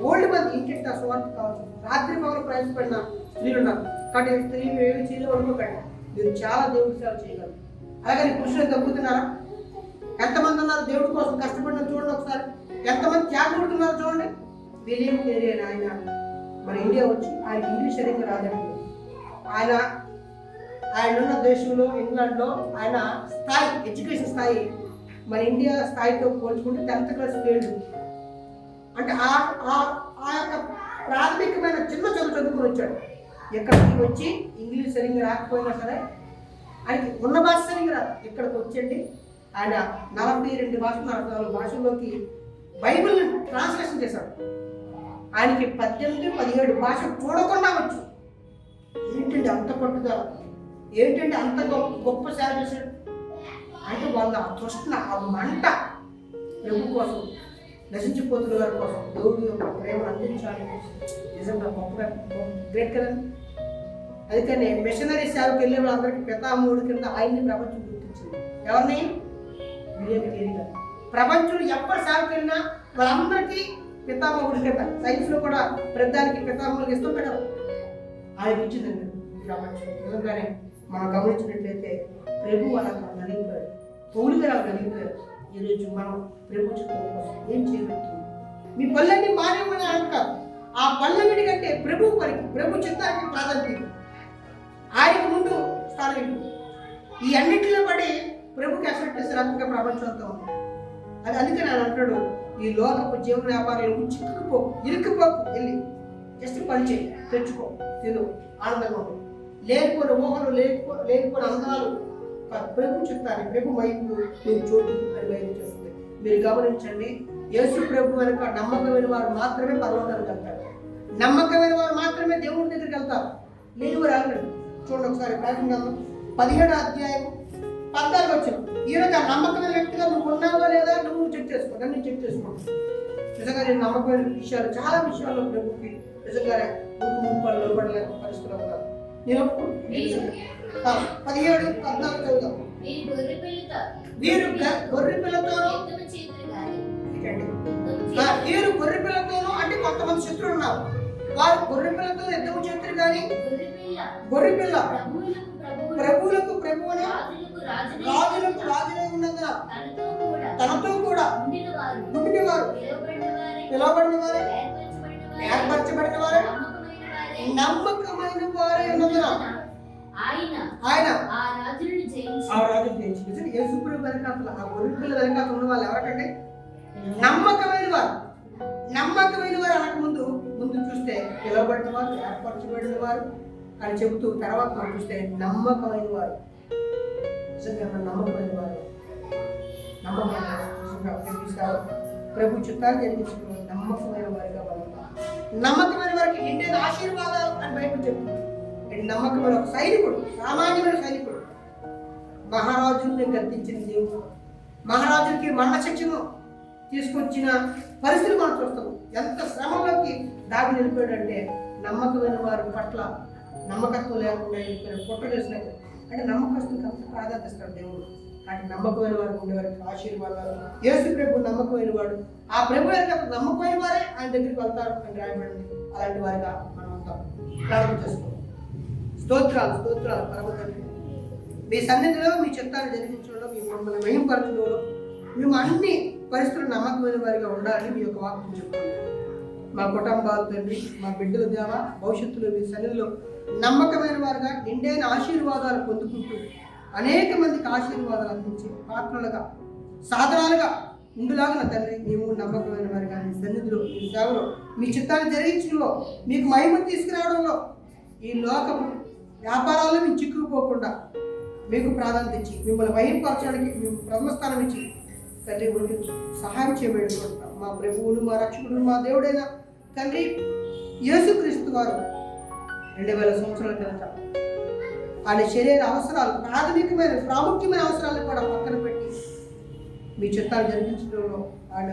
3 మంది ఇంటింటి స్వార్థ కావచ్చు, రాత్రి పగలు ప్రయాసపడిన స్త్రీలు ఉన్నారు. కానీ స్త్రీలు ఏమి చేయలేవు అనుకోకండి, మీరు చాలా దేవుడి సేవ చేయగలరు. అలాగే పురుషులు తగ్గుతున్నారా? ఎంతమంది ఉన్నారు దేవుడి కోసం కష్టపడిన చూడండి ఒకసారి. ఎంతమంది త్యాగపడుతున్నారు చూడండి. విలియం కేరీ అని ఆయన మన ఇండియా వచ్చి, ఆయన ఇంగ్లీష్ సరిగ్గా రాదండి. ఆయన ఉన్న దేశంలో ఇంగ్లాండ్లో ఆయన స్థాయి, ఎడ్యుకేషన్ స్థాయి మన ఇండియా స్థాయితో పోల్చుకుంటే 10th క్లాస్ ఫెయిల్డ్. అంటే ఆ యొక్క ప్రాథమికమైన చిన్న చదువుకుని వచ్చాడు. ఎక్కడికి వచ్చి ఇంగ్లీష్ సరిగ్గా రాకపోయినా సరే, ఆయనకి ఉన్న భాష సరిగ్గా రాదు. ఇక్కడికి వచ్చండి ఆయన 42 భాషలు 44 భాషల్లోకి బైబిల్ ట్రాన్స్లేషన్ చేశాడు. ఆయనకి 18, 17 భాషలు చూడకుండా వచ్చు. ఏంటంటే అంత పట్టుదల, ఏంటంటే అంత గొప్ప సేవ చేశాడు అంటే వాళ్ళ తృష్ణ, ఆ మంట ప్రభు కోసం, నశించిపోతున్న వారి కోసం దేవుడి యొక్క ప్రేమ అందించాలి. నిజంగా గొప్ప గ్రేట్ కదండి. అందుకని మిషనరీ సేవకి వెళ్ళే వాళ్ళందరికీ పితామహుడి కింద ఆయన్ని ప్రపంచం గుర్తించింది. ఎవరిని? విలియం కేరీ గారు. ప్రపంచంలో ఎవరి సేవకి వెళ్ళినా వాళ్ళందరికీ పితామహుడి కింద. సైన్స్లో కూడా ప్రధానికి పితామహుడికి ఇష్టం పెట్టరు, ఆయనకి ఇచ్చిందండి ప్రపంచం. నిజంగానే మనం గమనించినట్లయితే ప్రభు వాళ్ళకి నలిగిపోయాడు, పౌలుగా నలిగిపోయారు. ఈరోజు మనం ప్రభు చిత్తం కోసం ఏం చేయబడుతుంది? మీ పనులన్నీ మానేమని అంటారు. ఆ పనులన్నిటి కంటే ప్రభు పనికి, ప్రభు చిత్తానికి ప్రాధాన్యత, ఆయనకు ముందు స్థానం. ఈ అన్నింటిలో పడి ప్రభుకి ఎఫెక్ట్ శ్రద్ధగా ప్రపంచంతో ఉంది. అది అందుకని ఆయన అంటాడు, ఈ లోకపు జీవన వ్యాపారాలు చిక్కుకుపోకు, ఇరుక్కుపోకు, వెళ్ళి జస్ట్ పని చేయి, తెచ్చుకో, తిను, ఆనందంగా ఉంటుంది. లేనిపోయిన ఊహలు, లేనిపోయిన అందాలు ప్రభు చెప్తాను. ప్రభు మైపు నేను చోటు అని బయలు చేస్తుంది. మీరు గమనించండి, యేసు ప్రభు వెనుక నమ్మకమైన వారు మాత్రమే పరలోకానికి వెళ్తారు. నమ్మకమైన వారు మాత్రమే దేవుడి దగ్గరికి వెళ్తారు. లేని వారు వెళ్ళండి. చూడండి ఒకసారి ప్రకటన 17వ అధ్యాయం 14 వచ్చిన. ఈరోజు ఆ నమ్మకమైన వ్యక్తిగా నువ్వు ఉన్నావా లేదా నువ్వు చెక్ చేసుకో, నన్ను చెక్ చేసుకో. నిజంగా నేను నమ్మకమైన విషయాలు, చాలా విషయాల్లో ప్రభుకి నిజంగానే ముప్పలు లోపడలేక పరిస్థితులు ఉన్నారు. నేను ఒప్పుకుంటున్నాను. 17, 14 చదువుదాం. వీరు గొర్రె పిల్లతోనూ, వీరు గొర్రె పిల్లతోనూ అంటే కొంతమంది శత్రువులు ఉన్నారు. వారు గొర్రె పిల్లతో యుద్ధం చేతులు కానీ, గొర్రె పిల్ల ప్రభువులకు ప్రభువును, రాజులకు రాజులై ఉన్నందున తనతో కూడా ఉండిన వారు, పిలువబడిన వారు, ఏర్పరచబడిన వారు, నమ్మకమైన వారే ఉన్నందున ఆయన ఆ రాజుని జయించి. యేసు ప్రభు వెనకాల, ఆ గొర్రె పిల్ల వెనకాల ఉన్న వాళ్ళు ఎవరికంటే నమ్మకమైన వారు. నమ్మకమైన వారు అనక ముందు చూస్తే పిలువబడిన వారు, ఏర్పరచబడిన వారు అని చెబుతూ తర్వాత మనం చూస్తే నమ్మకమైన వారు. నిజంగా నమ్మకమైన వారు, ప్రభు చిత్తాలు జరిగించుకుని నమ్మకమైన వారిగా బతుకుతారు. నమ్మకమైన వారికి నిండేది ఆశీర్వాదాలు అని బైబిల్ చెప్తుంది. నమ్మకమైన ఒక సైనికుడు, సామాన్యమైన సైనికుడు, మహారాజుని గద్దించిన దేవుడు, మహారాజుకి మరణశిక్షను తీసుకొచ్చిన పరిస్థితులు మనం చూస్తాము. ఎంత శ్రమంలోకి దాగి నిలిపాడంటే నమ్మకమైన వారి పట్ల నమ్మకత్వం లేకుండా పుట్ట చేసినట్టు. అంటే నమ్మకస్తులకు అంత ప్రాధాన్యత ఇస్తాడు దేవుడు. అంటే నమ్మకమైన వారు ఉండేవారికి ఆశీర్వాదాలు. యేసు ప్రభు నమ్మకమైన వాడు. ఆ ప్రభు నమ్మకమైన వారే ఆయన దగ్గరికి వెళ్తారు అని రాయబడింది. అలాంటి వారిగా మనం అంతా ప్రారంభం చేసుకోవాలి. స్తోత్రాలు పరమ తండ్రి, మీ సన్నిధిలో మీ చిత్తాన్ని జరిగించడంలో, మీ మమ్మల్ని మహిమపరచడంలో మేము అన్ని పరిస్థితులు నమ్మకమైన వారిగా ఉండాలని మీ యొక్క వాక్యం చెప్తున్నాం. మా కుటుంబాలు తండ్రి, మా బిడ్డల దేవ భవిష్యత్తులో మీ సన్నిధిలో నమ్మకమైన వారుగా నిండైన ఆశీర్వాదాలు పొందుకుంటూ అనేక మందికి ఆశీర్వాదాలు అందించే పాత్రలుగా సాధనాలుగా ఉండులాగా తండ్రి మేము నమ్మకమైన వారుగా మీ సన్నిధిలో మీ సేవలో మీ చిత్తాన్ని జరిగించడంలో మీకు మహిమ తీసుకురావడంలో ఈ లోకపు వ్యాపారాల్లో మేము చిక్కుకుపోకుండా మీకు ప్రాధాన్యత ఇచ్చి మిమ్మల్ని మహిమపరచడానికి మేము ప్రథమ స్థానం ఇచ్చి తండ్రి సహాయం చేయబడుకుంటున్నాం. మా ప్రభువును మా రక్షకుడు మా దేవుడైన తండ్రి యేసుక్రీస్తు వారు 2000 సంవత్సరాల క్రిందట ఆయన శరీర అవసరాలు ప్రాముఖ్యమైన అవసరాలను కూడా పక్కన పెట్టి మీ చిత్తాలు జరిగించడంలో ఆయన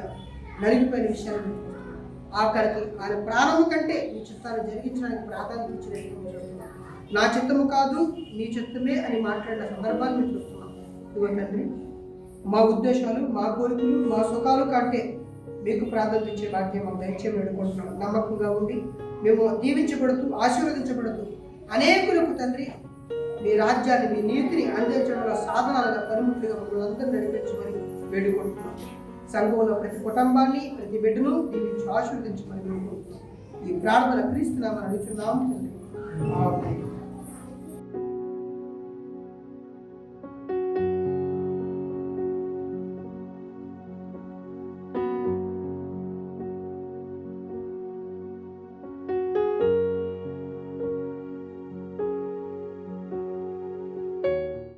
నలిగిపోయిన విషయాన్ని ఆఖరికి ఆయన ప్రాణము కంటే మీ చిత్తాన్ని జరిగించడానికి ప్రాధాన్యత ఇచ్చినట్టు నా చిత్తము కాదు నీ చిత్తమే అని మాట్లాడిన సందర్భాన్ని మేము చూస్తున్నాం. ఇదిగో తండ్రి మా ఉద్దేశాలు మా కోరికలు మా సుఖాలు కంటే మీకు ప్రాధాన్యత ఇచ్చే భాగ్యం మాకు దయచేసి వేడుకుంటున్నాం. నమ్మకంగా ఉండి మేము దీవించబడుతూ ఆశీర్వదించబడుతూ అనేకులకు తండ్రి మీ రాజ్యాన్ని మీ నీతిని అందించడంలో సాధనాలుగా పనిముట్లుగా మమ్మల్ని అందరూ నడిపించమని వేడుకుంటున్నాం. సంఘంలో ప్రతి కుటుంబాన్ని ప్రతి బిడ్డను దీవించి ఆశీర్వదించమని వేడుకుంటున్నాం. ఈ ప్రార్థన క్రీస్తు నామమున అడుగుతున్నాము తండ్రి. ఆమేన్.